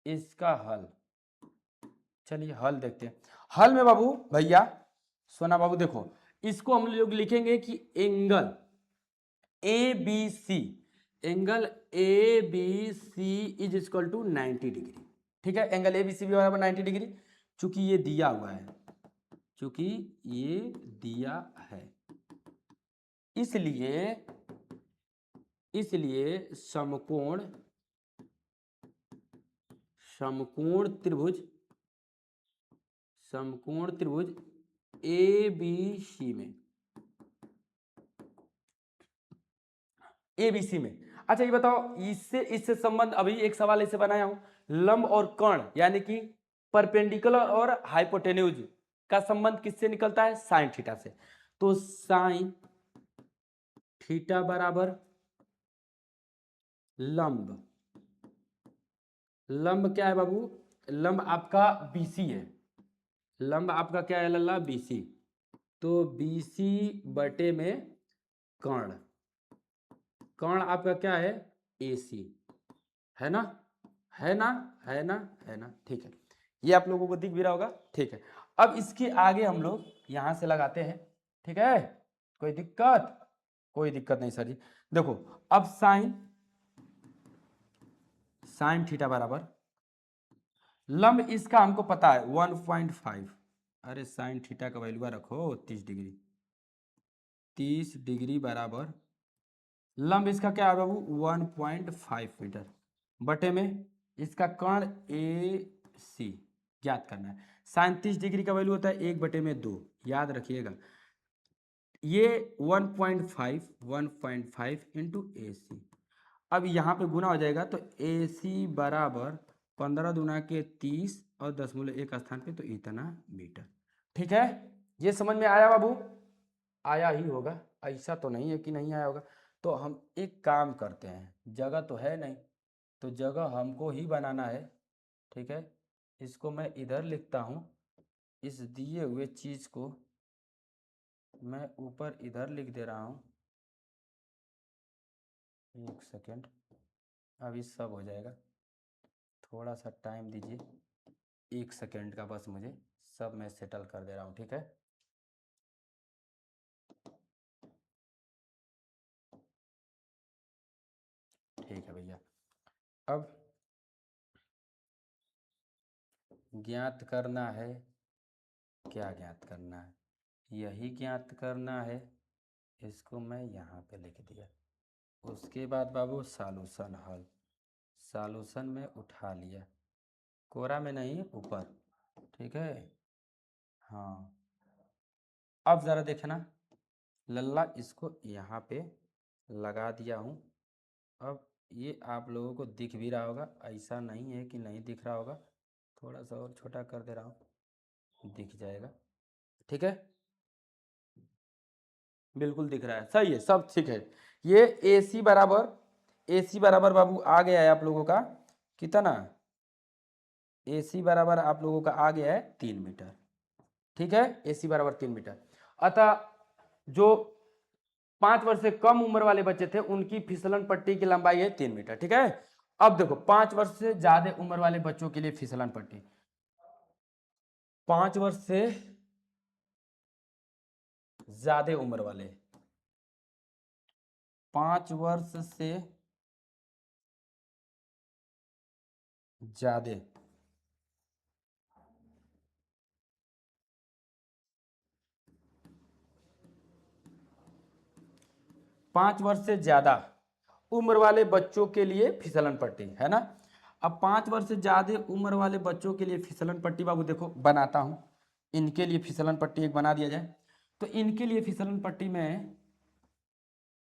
इसका हल, चलिए हल देखते हैं। हल में बाबू भैया सोना बाबू देखो इसको हम लोग लिखेंगे कि angle A B C, angle A B C is equal to 90 degree. ठीक है, एंगल ए बी सी भी बराबर 90 डिग्री। चूंकि ये दिया हुआ है, चूंकि ये दिया है, इसलिए इसलिए समकोण समकोण त्रिभुज समकोण त्रिभुज ए बी सी में, एबीसी में। अच्छा ये बताओ, इससे संबंध, अभी एक सवाल ऐसे बनाया हूं, लंब और कर्ण यानी कि परपेंडिकुलर और हाइपोटेन्यूज का संबंध किससे निकलता है? साइन थीटा से। तो साइन थीटा बराबर लंब, लंब क्या है बाबू? लंब आपका बीसी है, लंब आपका क्या है लल्ला? बीसी। तो बीसी बटे में कर्ण, कर्ण आपका क्या है? एसी, है ना? है ना? है ना? है ना? ठीक है, ये आप लोगों को दिख भी रहा होगा। ठीक है, अब इसके आगे हम लोग यहां से लगाते हैं। ठीक है, कोई दिक्कत? कोई दिक्कत नहीं सर जी। देखो अब साइन साइन थीटा बराबर लंब इसका हमको पता है 1.5। अरे साइन थीटा का वैल्यू रखो 30 डिग्री, 30 डिग्री बराबर लंब इसका क्या है बाबू? 1.5 मीटर बटे में इसका कर्ण ए सी ज्ञात करना है। साइन 30 डिग्री का वैल्यू होता है 1/2, याद रखिएगा। ये 1.5 इंटू ए सी। अब यहाँ पे गुना हो जाएगा तो ए सी बराबर 15 दूना के 30 और 10 स्थान पे तो इतना मीटर। ठीक है, ये समझ में आया बाबू? आया ही होगा, ऐसा तो नहीं है कि नहीं आया होगा। तो हम एक काम करते हैं, जगह तो है नहीं, तो जगह हमको ही बनाना है। ठीक है, इसको मैं इधर लिखता हूँ, इस दिए हुए चीज़ को मैं ऊपर इधर लिख दे रहा हूँ। एक सेकेंड, अभी सब हो जाएगा, थोड़ा सा टाइम दीजिए, 1 सेकेंड का बस, मुझे सब मैं सेटल कर दे रहा हूँ। ठीक है, ठीक है भैया। अब ज्ञात करना है, क्या ज्ञात करना है? यही ज्ञात करना है, इसको मैं यहाँ पे लिख दिया। उसके बाद बाबू सॉल्यूशन हल, सॉल्यूशन में उठा लिया, कोरा में नहीं, ऊपर। ठीक है, हाँ। अब ज़रा देखना लल्ला, इसको यहाँ पे लगा दिया हूँ। अब ये आप लोगों को दिख भी रहा होगा, ऐसा नहीं है कि नहीं दिख रहा होगा, थोड़ा सा और छोटा कर दे रहा हूँ, दिख जाएगा। ठीक है, बिल्कुल दिख रहा है, सही है, सब ठीक है। ये ए सी बराबर बाबू आ गया है आप लोगों का कितना? ए सी बराबर आप लोगों का आ गया है 3 मीटर। ठीक है, ए सी बराबर 3 मीटर। अतः जो 5 वर्ष से कम उम्र वाले बच्चे थे उनकी फिसलन पट्टी की लंबाई है 3 मीटर। ठीक है, अब देखो 5 वर्ष से ज्यादा उम्र वाले बच्चों के लिए फिसलन पट्टी, 5 वर्ष से ज्यादा उम्र वाले, 5 वर्ष से ज्यादा, पांच वर्ष से ज्यादा उम्र वाले बच्चों के लिए फिसलन पट्टी है ना। अब 5 वर्ष से ज्यादा उम्र वाले बच्चों के लिए फिसलन पट्टी बाबू देखो बनाता हूं, इनके लिए फिसलन पट्टी एक बना दिया जाए। तो इनके लिए फिसलन पट्टी में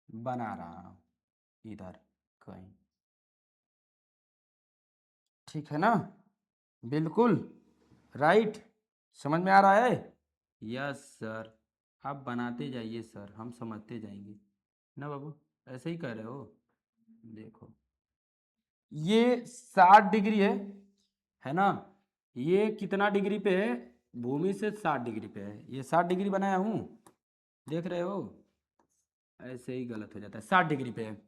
बना रहा हूं इधर कहीं। ठीक है ना, बिल्कुल राइट, समझ में आ रहा है? यस सर, आप बनाते जाइए सर, हम समझते जाएंगे ना बाबू, ऐसे ही कह रहे हो। देखो ये 60 डिग्री है ना, ये कितना डिग्री पे है? भूमि से 60 डिग्री पे है, ये 60 डिग्री बनाया हूं, देख रहे हो? ऐसे ही गलत हो जाता है, 60 डिग्री पे है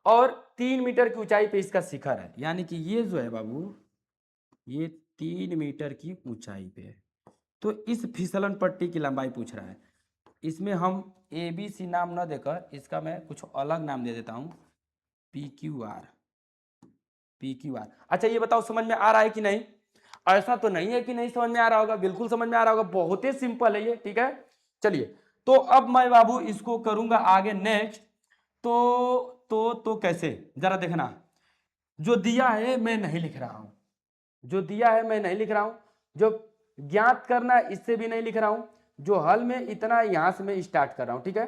और 3 मीटर की ऊंचाई पे इसका शिखर है, यानी कि ये जो है बाबू, ये 3 मीटर की ऊंचाई पे है। तो इस फिसलन पट्टी की लंबाई पूछ रहा है, इसमें हम ABC नाम न देकर इसका मैं कुछ अलग नाम दे देता हूँ, PQR। अच्छा ये बताओ समझ में आ रहा है कि नहीं? ऐसा तो नहीं है कि नहीं समझ में आ रहा होगा, बिल्कुल समझ में आ रहा होगा, बहुत ही सिंपल है ये, ठीक है। चलिए तो अब मैं बाबू इसको करूंगा आगे नेक्स्ट। तो कैसे, जरा देखना, जो दिया है मैं नहीं लिख रहा हूं, जो दिया है मैं नहीं लिख रहा हूं, जो ज्ञात करना है इससे भी नहीं लिख रहा हूं, जो हल में इतना यहां से मैं स्टार्ट कर रहा हूं, ठीक है।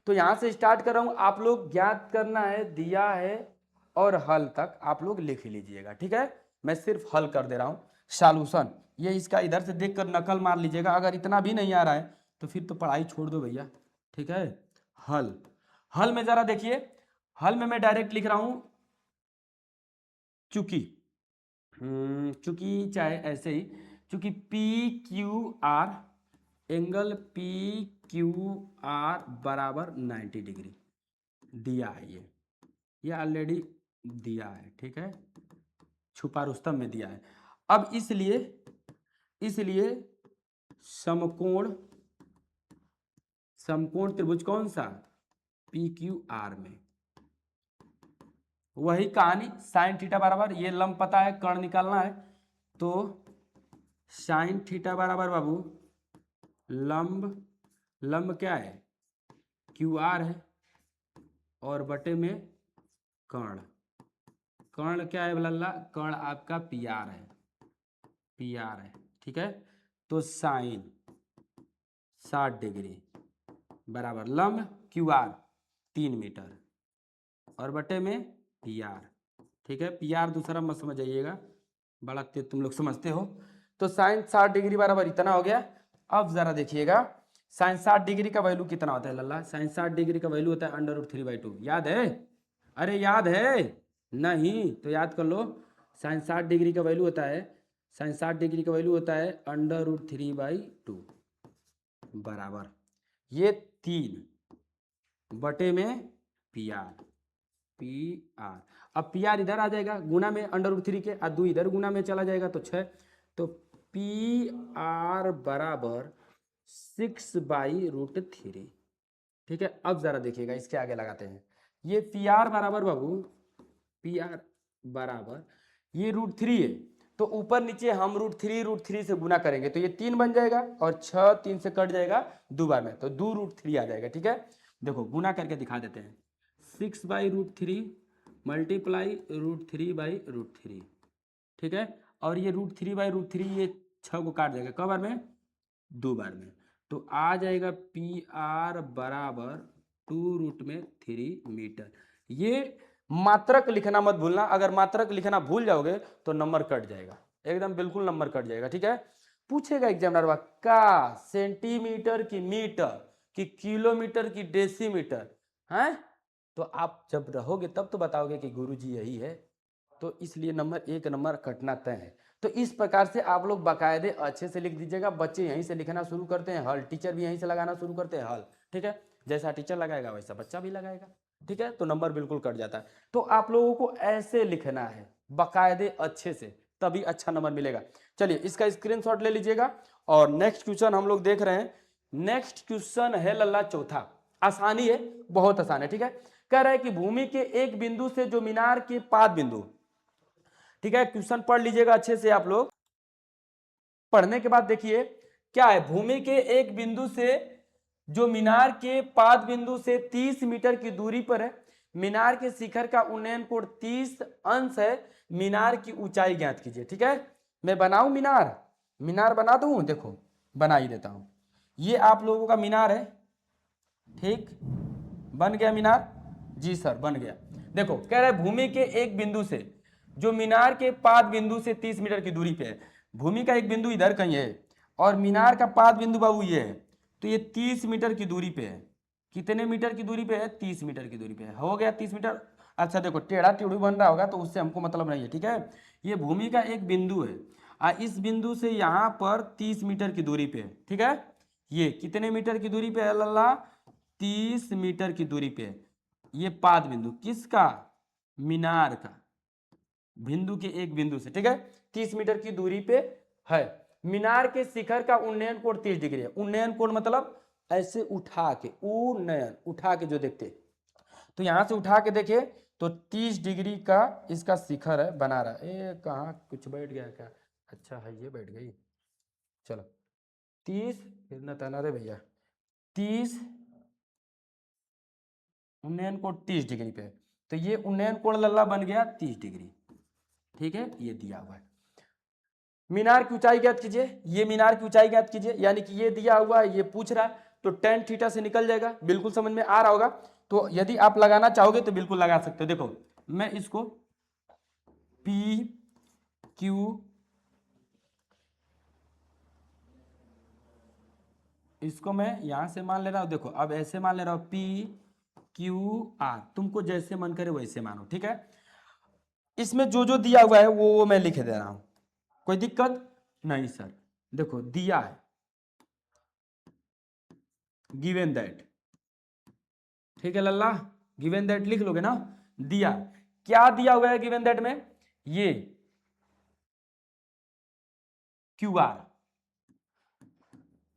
तो यहां से स्टार्ट कर रहा हूं, आप लोग ज्ञात करना है, दिया है और हल तक आप लोग लिख लीजिएगा, ठीक है। मैं सिर्फ हल कर दे रहा हूं, सॉल्यूशन ये इसका इधर से देखकर नकल मार लीजिएगा, अगर इतना भी नहीं आ रहा है तो फिर तो पढ़ाई छोड़ दो भैया, ठीक है। हल, हल में जरा देखिए, हल में मैं डायरेक्ट लिख रहा हूं चूंकि, चूंकि चाहे ऐसे ही, चूंकि PQR, एंगल PQR बराबर 90 डिग्री दिया है, ये ऑलरेडी दिया है, ठीक है, छुपा रुस्तम में दिया है। अब इसलिए इसलिए समकोण, समकोण त्रिभुज कौन सा, PQR में, वही कहानी साइन थीटा बराबर, ये लंब पता है, कर्ण निकालना है, तो साइन थीटा बराबर बाबू लंब, लंब क्या है, QR है, और बटे में कर्ण, कर्ण क्या है लल्ला, कर्ण आपका PR है, PR है, ठीक है। तो साइन 60 डिग्री बराबर लंब QR 3 मीटर और बटे में PR, ठीक है। PR दूसरा मत समझ जाइएगा, बड़ा तेज तुम लोग समझते हो। तो साइन 60 डिग्री बराबर इतना हो गया। अब जरा देखिएगा साइन 60 डिग्री का वैल्यू कितना होता है लल्ला, साइन 60 डिग्री का वैल्यू होता है √3/2, याद है? अरे याद है नहीं तो याद कर लो, साइन 60 डिग्री का वैल्यू होता है, साइन 60 डिग्री का वैल्यू होता है √3/2 बराबर ये 3 बटे में PR। अब PR इधर आ जाएगा गुना में √3 के, और 2 इधर गुना में चला जाएगा तो 6, तो PR बराबर 6/√3, ठीक है। अब जरा देखिएगा इसके आगे लगाते हैं, ये PR बराबर बाबू, PR बराबर ये √3 है, तो ऊपर नीचे हम √3 से गुना करेंगे तो ये 3 बन जाएगा, और 6 3 से कट जाएगा 2 बार में, तो 2√3 आ जाएगा, ठीक है। देखो गुना करके दिखा देते हैं, 6/√3 मल्टीप्लाई √3/√3, ठीक है। और ये √3/√3 ये 6 को काट देगा कब बार में, 2 बार में, तो आ जाएगा PR बराबर 2√3 मीटर। ये मात्रक लिखना मत भूलना, अगर मात्रक लिखना भूल जाओगे तो नंबर कट जाएगा, एकदम बिल्कुल नंबर कट जाएगा, ठीक है। पूछेगा एग्जामिनर का सेंटीमीटर की मीटर की किलोमीटर की डेसीमीटर है, तो आप जब रहोगे तब तो बताओगे कि गुरुजी यही है, तो इसलिए नंबर 1 नंबर कटना तय है। तो इस प्रकार से आप लोग बाकायदे अच्छे से लिख दीजिएगा, बच्चे यहीं से लिखना शुरू करते हैं हल, टीचर भी यहीं से लगाना शुरू करते हैं हल, ठीक है। जैसा टीचर लगाएगा वैसा बच्चा भी लगाएगा, ठीक है, तो नंबर बिल्कुल कट जाता है। तो आप लोगों को ऐसे लिखना है बाकायदे अच्छे से, तभी अच्छा नंबर मिलेगा। चलिए इसका स्क्रीनशॉट ले लीजिएगा, और नेक्स्ट क्वेश्चन हम लोग देख रहे हैं। नेक्स्ट क्वेश्चन है लल्ला चौथा, आसानी है, बहुत आसान है, ठीक है। कह रहा है कि भूमि के एक बिंदु से जो मीनार के पाद बिंदु, ठीक है, क्वेश्चन पढ़ लीजिएगा अच्छे से आप लोग। पढ़ने के बाद देखिए क्या है, भूमि के एक बिंदु से जो मीनार के पाद बिंदु से 30 मीटर की दूरी पर है, मीनार के शिखर का उन्नयन कोण 30 अंश है, मीनार की ऊंचाई ज्ञात कीजिए, ठीक है। मैं बनाऊं मीनार, मीनार बना दूं, देखो बना ही देता हूं, ये आप लोगों का मीनार है, ठीक, बन गया मीनार, जी सर बन गया। देखो कह रहा है भूमि के एक बिंदु से जो मीनार के पाद बिंदु से 30 मीटर की दूरी पे है, भूमि का एक बिंदु इधर कहीं है और मीनार का पाद बिंदु बाबू ये है, तो ये 30 मीटर की दूरी पे है। कितने मीटर की दूरी पे है, 30 मीटर की दूरी पे है, हो गया 30 मीटर। अच्छा देखो टेढ़ा टेढ़ू बन रहा होगा तो उससे हमको मतलब नहीं है, ठीक है। ये भूमि का एक बिंदु है, इस बिंदु से यहाँ पर 30 मीटर की दूरी पे है, ठीक है। ये कितने मीटर की दूरी पे है लल्ला, 30 मीटर की दूरी पे है। ये पाद बिंदु किसका, मीनार का, बिंदु के एक बिंदु से, ठीक है, 30 मीटर की दूरी पे है। मीनार के शिखर का उन्नयन कोण 30 डिग्री है, उन्नयन कोण मतलब ऐसे उठा के, उन्नयन उठा के जो देखते, तो यहां से उठा के देखे तो 30 डिग्री का इसका शिखर है बना रहा है। ए कहाँ कुछ बैठ गया क्या? अच्छा है, ये बैठ गई। चलो 30 फिर न तना रे भैया, 30 उन्नयन कोण 30 डिग्री पे, तो ये उन्नयन कोण लल्ला बन गया 30 डिग्री। ठीक है, ये दिया हुआ है। मीनार की ऊंचाई ज्ञात कीजिए, ये मीनार की ऊंचाई ज्ञात कीजिए, यानी कि ये दिया हुआ है, ये पूछ रहा है, तो टेन थीटा से निकल जाएगा। बिल्कुल समझ में आ रहा होगा। तो यदि आप लगाना चाहोगे तो बिल्कुल लगा सकते हो। देखो मैं इसको पी क्यू, इसको मैं यहां से मान ले रहा हूं। देखो अब ऐसे मान ले रहा हूं, पी क्यू आर, तुमको जैसे मन करे वैसे मानो। ठीक है, इसमें जो जो दिया हुआ है वो मैं लिख दे रहा हूं, कोई दिक्कत नहीं सर। देखो दिया है गिवन दैट, ठीक है लल्ला, गिवन दैट लिख लोगे ना। दिया क्या दिया हुआ है गिवन दैट में, ये क्यू आर,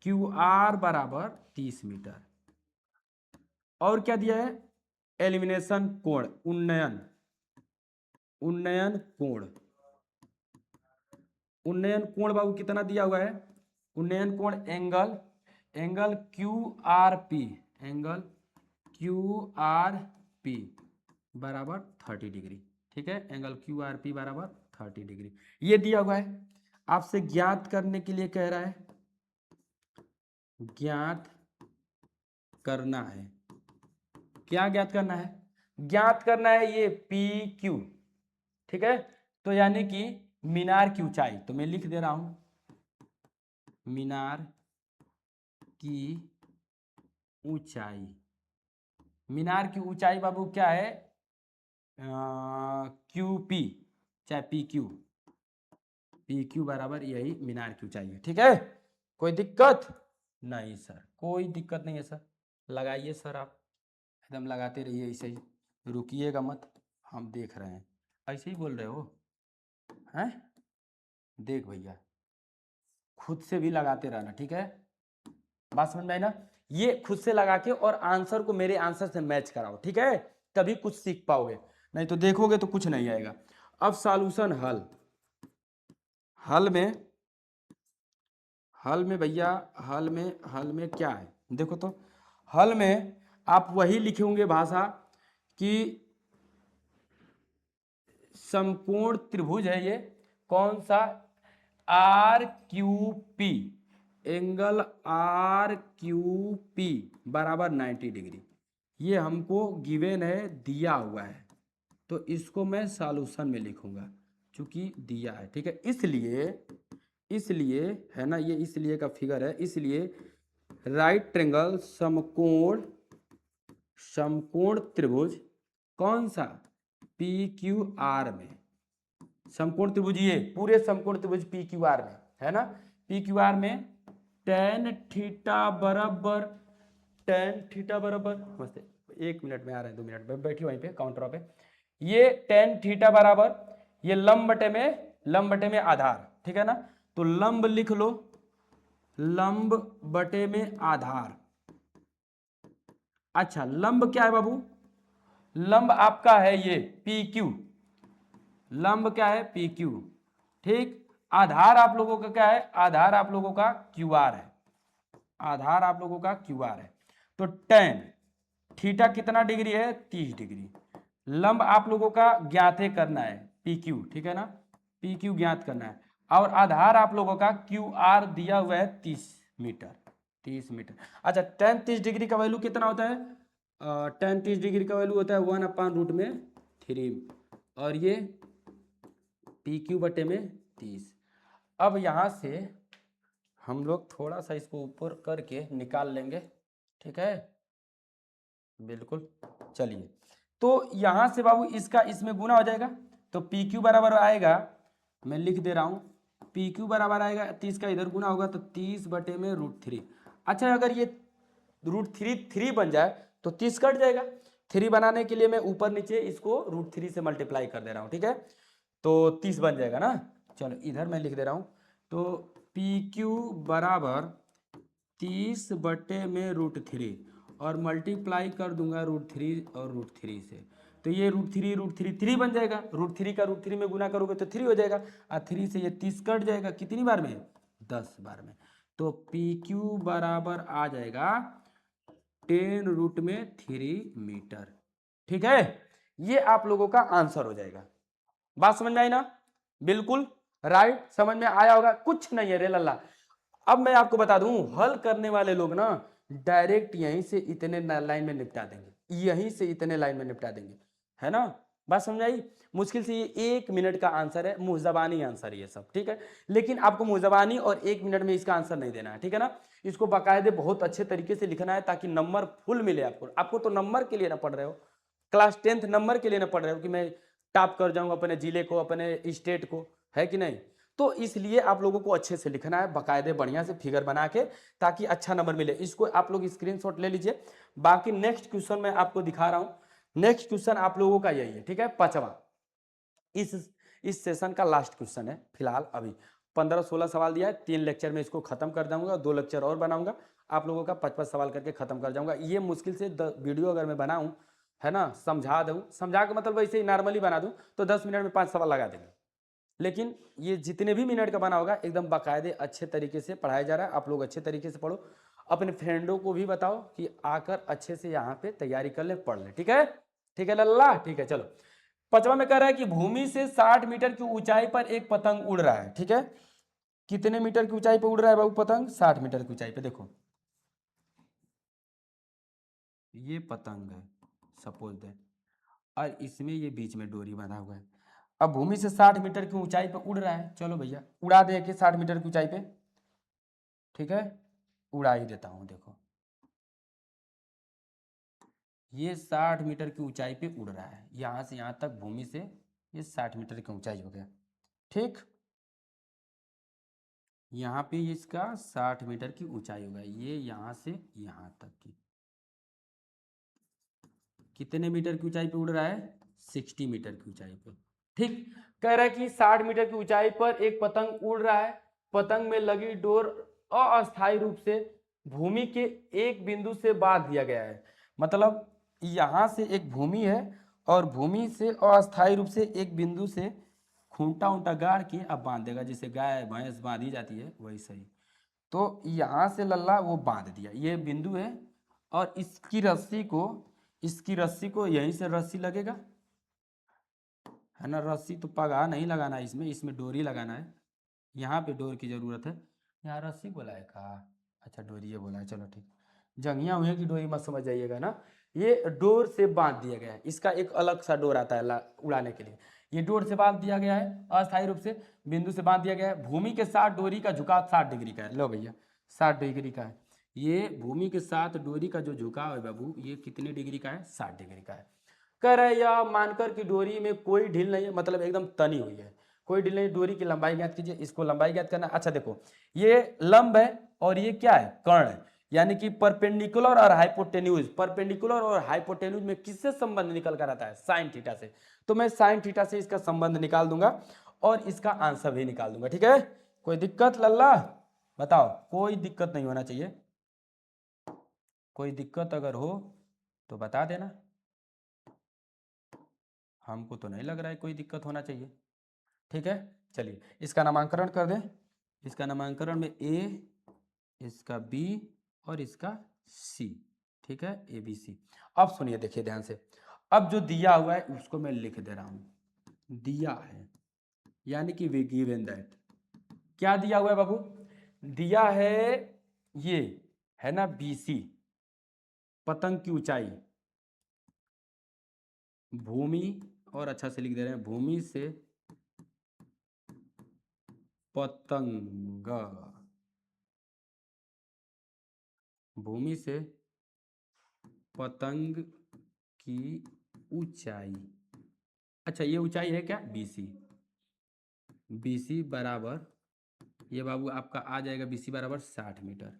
क्यू आर बराबर 30 मीटर। और क्या दिया है, एलिमिनेशन कोण, उन्नयन, उन्नयन कोण, उन्नयन कोण बाबू कितना दिया हुआ है, उन्नयन कोण angle, angle Q R P, angle Q R P बराबर 30 डिग्री। ठीक है, एंगल क्यू आर पी बराबर 30 डिग्री, ये दिया हुआ है। आपसे ज्ञात करने के लिए कह रहा है, ज्ञात करना है। क्या ज्ञात करना है, ज्ञात करना है ये पी क्यू। ठीक है, तो यानी कि मीनार की ऊंचाई, तो मैं लिख दे रहा हूं मीनार की ऊंचाई, मीनार की ऊंचाई बाबू क्या है, क्यू पी, चाहे पी क्यू, पी क्यू बराबर यही मीनार की ऊंचाई है। ठीक है, कोई दिक्कत नहीं सर, कोई दिक्कत नहीं है सर। लगाइए सर, आप एकदम लगाते रहिए ऐसे ही, रुकिएगा मत, हम देख रहे हैं। ऐसे ही बोल रहे हो हैं, देख भैया खुद से भी लगाते रहना। ठीक है, बात समझ में आई ना। ये खुद से लगा के और आंसर को मेरे आंसर से मैच कराओ। ठीक है, तभी कुछ सीख पाओगे, नहीं तो देखोगे तो कुछ नहीं आएगा। अब सॉल्यूशन हल, हल में, हल में भैया, हल में क्या है देखो तो, हल में आप वही लिखे होंगे भाषा कि समकोण त्रिभुज है ये, कौन सा, R Q P, angle R Q P बराबर 90 डिग्री, ये हमको गिवन है, दिया हुआ है, तो इसको मैं सॉल्यूशन में लिखूंगा क्योंकि दिया है। ठीक है, इसलिए, इसलिए है ना, ये इसलिए का फिगर है, इसलिए राइट ट्रायंगल समकोण, समकोण त्रिभुज कौन सा, पी क्यू आर में, समकोण त्रिभुज, ये पूरे समकोण त्रिभुज पी क्यू आर में है ना, पी क्यू आर में टेन थीटा बराबर, टेन थीटा बराबर, नमस्ते, 1 मिनट में आ रहे हैं, 2 मिनट में बैठी वहीं पे काउंटर पे, ये टेन थीटा बराबर, ये लंब बटे में, लंब बटे में आधार। ठीक है ना, तो लंब लिख लो, लंब बटे में आधार। अच्छा लंब क्या है बाबू, लंब आपका है ये पी क्यू, लंब क्या है पी क्यू। ठीक, आधार आप लोगों का क्या है, आधार आप लोगों का क्यू आर है, आधार आप लोगों का क्यू आर है। तो टेन थीटा कितना डिग्री है, 30 डिग्री। लंब आप लोगों का ज्ञात करना है पी क्यू, ठीक है ना, पी क्यू ज्ञात करना है, और आधार आप लोगों का क्यू आर दिया हुआ है 30 मीटर, 30 मीटर। अच्छा टेन 30 डिग्री का वैल्यू कितना होता है, टेन 30 डिग्री का वैल्यू होता है 1/√3, और ये पी क्यू बटे में 30। अब यहाँ से हम लोग थोड़ा सा इसको ऊपर करके निकाल लेंगे। ठीक है, बिल्कुल, चलिए, तो यहाँ से बाबू इसका इसमें गुना हो जाएगा, तो पी क्यू बराबर आएगा, मैं लिख दे रहा हूँ पी क्यू बराबर आएगा 30 का इधर गुना होगा तो 30/√3। अच्छा अगर ये √3 बन जाए तो 30 कट जाएगा, 3 बनाने के लिए मैं ऊपर नीचे इसको √3 से मल्टीप्लाई कर दे रहा हूँ। ठीक है, तो 30 बन जाएगा ना। चलो इधर मैं लिख दे रहा हूँ, तो पी क्यू बराबर 30/√3 और मल्टीप्लाई कर दूंगा √3 और √3 से, तो ये √3 3 बन जाएगा। √3 का √3 में गुना करोगे तो 3 हो जाएगा, और 3 से ये 30 कट जाएगा, कितनी बार में? 10 बार में। तो PQ बराबर आ जाएगा 10√3 मीटर। ठीक है, ये आप लोगों का आंसर हो जाएगा। बात समझ में आई ना? बिल्कुल राइट, समझ में आया होगा। कुछ नहीं है रे लल्ला। अब मैं आपको बता दूं, हल करने वाले लोग ना डायरेक्ट यहीं से इतने लाइन में निपटा देंगे, यहीं से इतने लाइन में निपटा देंगे, है ना? बात समझ आई? मुश्किल से ये 1 मिनट का आंसर है, मुहजबानी आंसर ये सब, ठीक है? लेकिन आपको मुहजबानी और 1 मिनट में इसका आंसर नहीं देना है, ठीक है ना? इसको बाकायदे बहुत अच्छे तरीके से लिखना है ताकि नंबर फुल मिले आपको। आपको तो नंबर के लिए ना पढ़ रहे हो, क्लास 10th नंबर के लिए ना पढ़ रहे हो कि मैं टॉप कर जाऊंगा अपने जिले को, अपने स्टेट को, है कि नहीं? तो इसलिए आप लोगों को अच्छे से लिखना है, बाकायदे बढ़िया से फिगर बना के, ताकि अच्छा नंबर मिले। इसको आप लोग स्क्रीनशॉट ले लीजिए। बाकी नेक्स्ट क्वेश्चन मैं आपको दिखा रहा हूं। नेक्स्ट क्वेश्चन आप लोगों का यही है, ठीक है? 5वां इस सेशन का लास्ट क्वेश्चन है फिलहाल। अभी 15-16 सवाल दिया है, 3 लेक्चर में इसको खत्म कर दूंगा, 2 लेक्चर और बनाऊंगा, आप लोगों का 5-5 सवाल करके खत्म कर जाऊंगा। ये मुश्किल से वीडियो अगर मैं बनाऊं, है ना, समझा दूं, समझा के मतलब वैसे ही नॉर्मली बना दूं तो 10 मिनट में 5 सवाल लगा देंगे। लेकिन ये जितने भी मिनट का बना होगा एकदम बाकायदे अच्छे तरीके से पढ़ाया जा रहा है। आप लोग अच्छे तरीके से पढ़ो, अपने फ्रेंडों को भी बताओ कि आकर अच्छे से यहाँ पे तैयारी कर ले, पढ़ ले, ठीक है? ठीक है लल्ला, ठीक है। चलो 5वां में कह रहा है कि भूमि से 60 मीटर की ऊंचाई पर एक पतंग उड़ रहा है, ठीक है? कितने मीटर की ऊंचाई पर उड़ रहा है बाबू पतंग? 60 मीटर की ऊंचाई पे। देखो ये पतंग है सपोज दैट, और इसमें ये बीच में डोरी बंधा हुआ है। अब भूमि से 60 मीटर की ऊंचाई पर उड़ रहा है, चलो भैया उड़ा दे कि 60 मीटर की ऊंचाई पे, ठीक है? उड़ा ही देता हूं। देखो ये 60 मीटर की ऊंचाई पे उड़ रहा है, यहां से यहां तक भूमि से ये 60 मीटर की ऊंचाई हो गया, ठीक? यहाँ पे इसका 60 मीटर की ऊंचाई होगा, ये यहाँ से यहाँ तक की कितने मीटर की ऊंचाई पे उड़ रहा है? 60 मीटर की ऊंचाई पे, ठीक? कह रहा है कि 60 मीटर की ऊंचाई पर एक पतंग उड़ रहा है, पतंग में लगी डोर अस्थायी रूप से भूमि के एक बिंदु से बांध दिया गया है। मतलब यहाँ से एक भूमि है और भूमि से अस्थायी रूप से एक बिंदु से खूंटा ऊंटा गाड़ के अब बांध देगा, जैसे गाय भैंस बांधी जाती है वैसे ही। तो यहाँ से लल्ला वो बांध दिया, ये बिंदु है, और इसकी रस्सी को यहीं से रस्सी लगेगा, है ना? रस्सी तो पगा नहीं लगाना है इसमें, इसमें डोरी लगाना है। यहाँ पे डोर की जरूरत है, यहाँ रस्सी बोला है कहा, अच्छा डोरी ये बोला है, चलो ठीक। जंगिया हुई की डोरी मत समझ जाइएगा ना, ये डोर से बांध दिया गया है। इसका एक अलग सा डोर आता है उड़ाने के लिए, ये डोर से बांध दिया गया है, अस्थायी रूप से बिंदु से बांध दिया गया है। भूमि के साथ डोरी का झुकाव 60 डिग्री का है, लो भैया 60 डिग्री का है। ये भूमि के साथ डोरी का जो झुकाव है बाबू, ये कितने डिग्री का है? 60 डिग्री का है। कह रहे हैं या मानकर कि डोरी में कोई ढील नहीं है, मतलब एकदम तनी हुई है, कोई ढील नहीं। डोरी की लंबाई ज्ञात कीजिए, इसको लंबाई ज्ञात करना। अच्छा देखो ये लंब है और ये क्या है? कर्ण है, यानी कि परपेंडिकुलर और हाइपोटेन्यूज। परपेंडिकुलर और हाइपोटेन्यूज में किससे संबंध निकल कर आता है? साइन थीटा से। तो मैं साइन थीटा से इसका संबंध निकाल दूंगा और इसका आंसर भी निकाल दूंगा, ठीक है? कोई दिक्कत लल्ला? बताओ, कोई दिक्कत नहीं होना चाहिए। कोई दिक्कत अगर हो तो बता देना, हमको तो नहीं लग रहा है कोई दिक्कत होना चाहिए, ठीक है? चलिए इसका नामांकन कर दें। इसका नामांकन में ए, इसका बी और इसका सी, ठीक है? A B C. अब सुनिए, देखिए ध्यान से, अब जो दिया हुआ है उसको मैं लिख दे रहा हूं। दिया है यानी कि वी गिवन दैट, क्या दिया हुआ है बाबू? दिया है ये, है ना, BC पतंग की ऊंचाई, भूमि, और अच्छा से लिख दे रहे हैं, भूमि से पतंग, भूमि से पतंग की ऊंचाई। अच्छा ये ऊंचाई है क्या? BC। BC बराबर, ये बाबू आपका आ जाएगा BC बराबर 60 मीटर,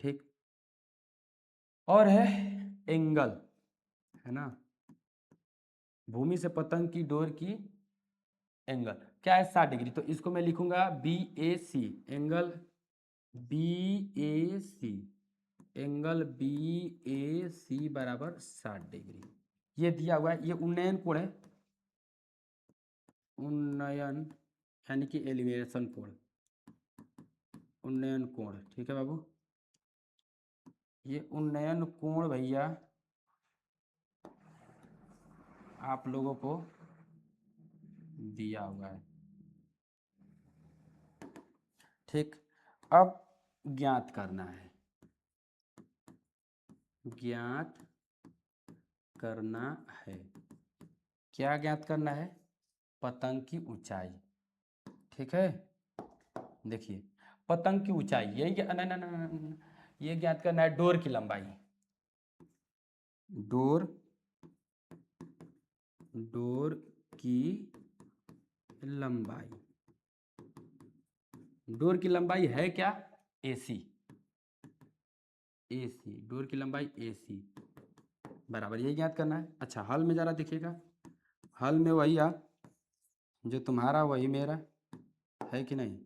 ठीक? और है एंगल, है ना, भूमि से पतंग की डोर की एंगल क्या है? 60 डिग्री। तो इसको मैं लिखूंगा BAC, एंगल बी ए सी, एंगल बी ए सी बराबर 60 डिग्री, ये दिया हुआ है। ये उन्नयन कोण है, उन्नयन यानी कि एलिवेशन कोण, उन्नयन कोण, ठीक है बाबू। ये उन्नयन कोण भैया आप लोगों को दिया हुआ है, ठीक। अब ज्ञात करना है, ज्ञात करना है, क्या ज्ञात करना है, पतंग की ऊंचाई, ठीक है। देखिए पतंग की ऊंचाई, यही नहीं, ये ज्ञात करना है डोर की लंबाई, डोर, डोर की लंबाई, डोर की लंबाई है क्या, AC, AC, डोर की लंबाई AC बराबर, यही ज्ञात करना है। अच्छा हल में जरा देखिएगा, हल में वही आ जो तुम्हारा वही मेरा है कि नहीं,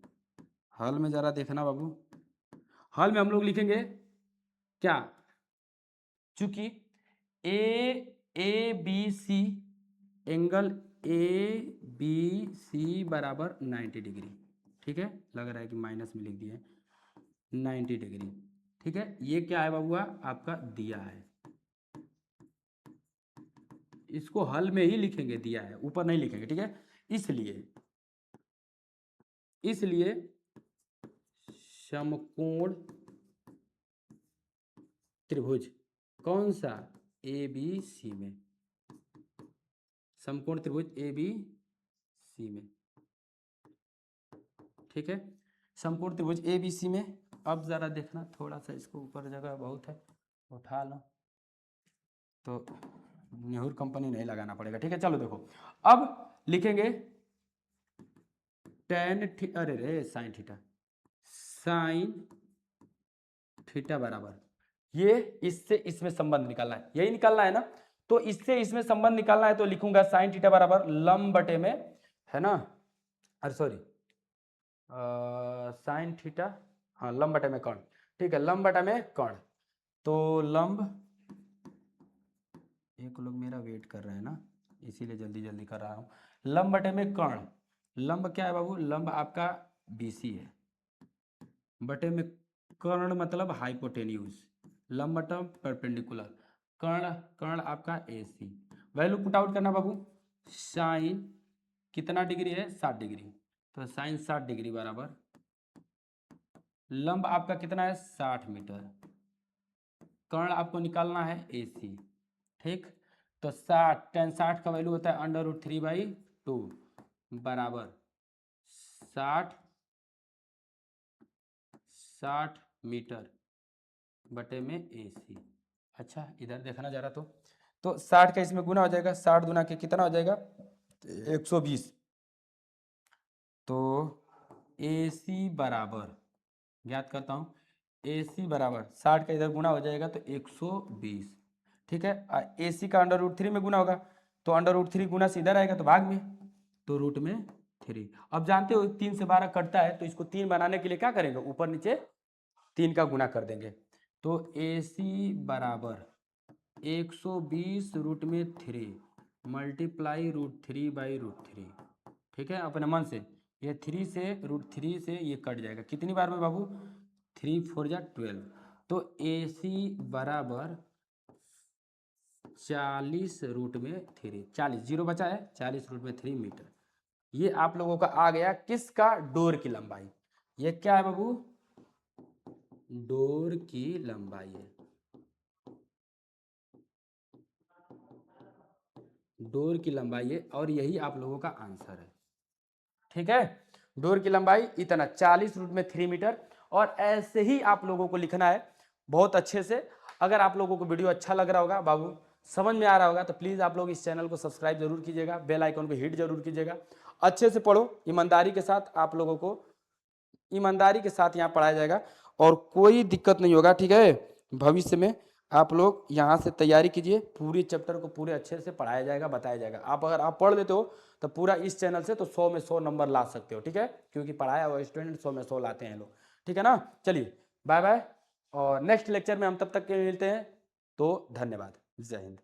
हल में जरा देखना बाबू। हल में हम लोग लिखेंगे क्या, चूंकि A B C, angle A B C बराबर 90 डिग्री, ठीक है। लग रहा है कि माइनस में लिख दिए 90 डिग्री, ठीक है। ये क्या है बाबूआ, आपका दिया है, इसको हल में ही लिखेंगे, दिया है, ऊपर नहीं लिखेंगे, ठीक है। इसलिए इसलिए समकोण त्रिभुज कौन सा, ए बी सी में, समकोण त्रिभुज ए बी सी में, ठीक है। समकोण त्रिभुज ए बी सी में, अब जरा देखना थोड़ा सा, इसको ऊपर जगह बहुत है, उठा लो तो नेहरू कंपनी नहीं लगाना पड़ेगा, ठीक है। चलो देखो अब लिखेंगे टेन अरे रे साइन थीटा, साइन थीटा बराबर, ये इससे इसमें संबंध निकालना है, यही निकालना है ना, तो इससे इसमें संबंध निकालना है, तो लिखूंगा साइन थीटा बराबर लंब बटे में, है ना, अरे सॉरी साइन थीटा, हाँ लंब बटे में कर्ण, ठीक है, लंब बटे में कर्ण, तो लंब, एक लोग मेरा वेट कर रहे हैं ना, इसीलिए जल्दी जल्दी कर रहा हूँ, लंब बटे में कर्ण, लंब क्या है बाबू, लंब आपका BC है, बटे में कर्ण मतलब हाइपोटेन्यूज, लंब बटम परपेंडिकुलर, कर्ण, कर्ण आपका AC, वैल्यू पुट आउट करना बाबू, साइन कितना डिग्री है, 60 डिग्री, तो साइन 60 डिग्री बराबर लंब आपका कितना है 60 मीटर, कर्ण आपको निकालना है AC, ठीक। तो 60 टेन 60 का वैल्यू होता है √3/2 बराबर 60 मीटर बटे में AC। अच्छा इधर देखना जरा, तो 60 का इसमें गुना हो जाएगा, 60 गुना के कितना हो जाएगा 120, तो AC बराबर, ज्ञात करता हूँ, AC बराबर 60 का इधर गुना हो जाएगा तो 120, ठीक है। AC का √3 में गुना होगा, तो √3 गुना से इधर आएगा तो भाग में, तो √3। अब जानते हो 3 से 12 कटता है, तो इसको 3 बनाने के लिए क्या करेंगे, ऊपर नीचे 3 का गुना कर देंगे, तो AC बराबर 120√3 मल्टीप्लाई √3/√3, ठीक है, अपने मन से, ये 3 से √3 से ये कट जाएगा, कितनी बार में बाबू, 3 4 जा 12, तो AC बराबर 40√3, 40 जीरो बचा है, 40√3 मीटर, ये आप लोगों का आ गया किसका, डोर की लंबाई, ये क्या है बाबू, डोर की लंबाई है, डोर की लंबाई है, और यही आप लोगों का आंसर है, ठीक है। डोर की लंबाई इतना 40√3 मीटर, और ऐसे ही आप लोगों को लिखना है बहुत अच्छे से। अगर आप लोगों को वीडियो अच्छा लग रहा होगा बाबू, समझ में आ रहा होगा, तो प्लीज़ आप लोग इस चैनल को सब्सक्राइब जरूर कीजिएगा, बेल आइकन को हिट जरूर कीजिएगा, अच्छे से पढ़ो, ईमानदारी के साथ आप लोगों को, ईमानदारी के साथ यहाँ पढ़ाया जाएगा, और कोई दिक्कत नहीं होगा, ठीक है। भविष्य में आप लोग यहाँ से तैयारी कीजिए, पूरी चैप्टर को पूरे अच्छे से पढ़ाया जाएगा, बताया जाएगा। आप अगर आप पढ़ लेते हो तो पूरा इस चैनल से तो 100 में 100 नंबर ला सकते हो, ठीक है, क्योंकि पढ़ाया हुआ स्टूडेंट 100 में 100 लाते हैं लोग, ठीक है ना। चलिए बाय बाय, और नेक्स्ट लेक्चर में हम तब तक के लिए मिलते हैं। तो धन्यवाद, जय हिंद।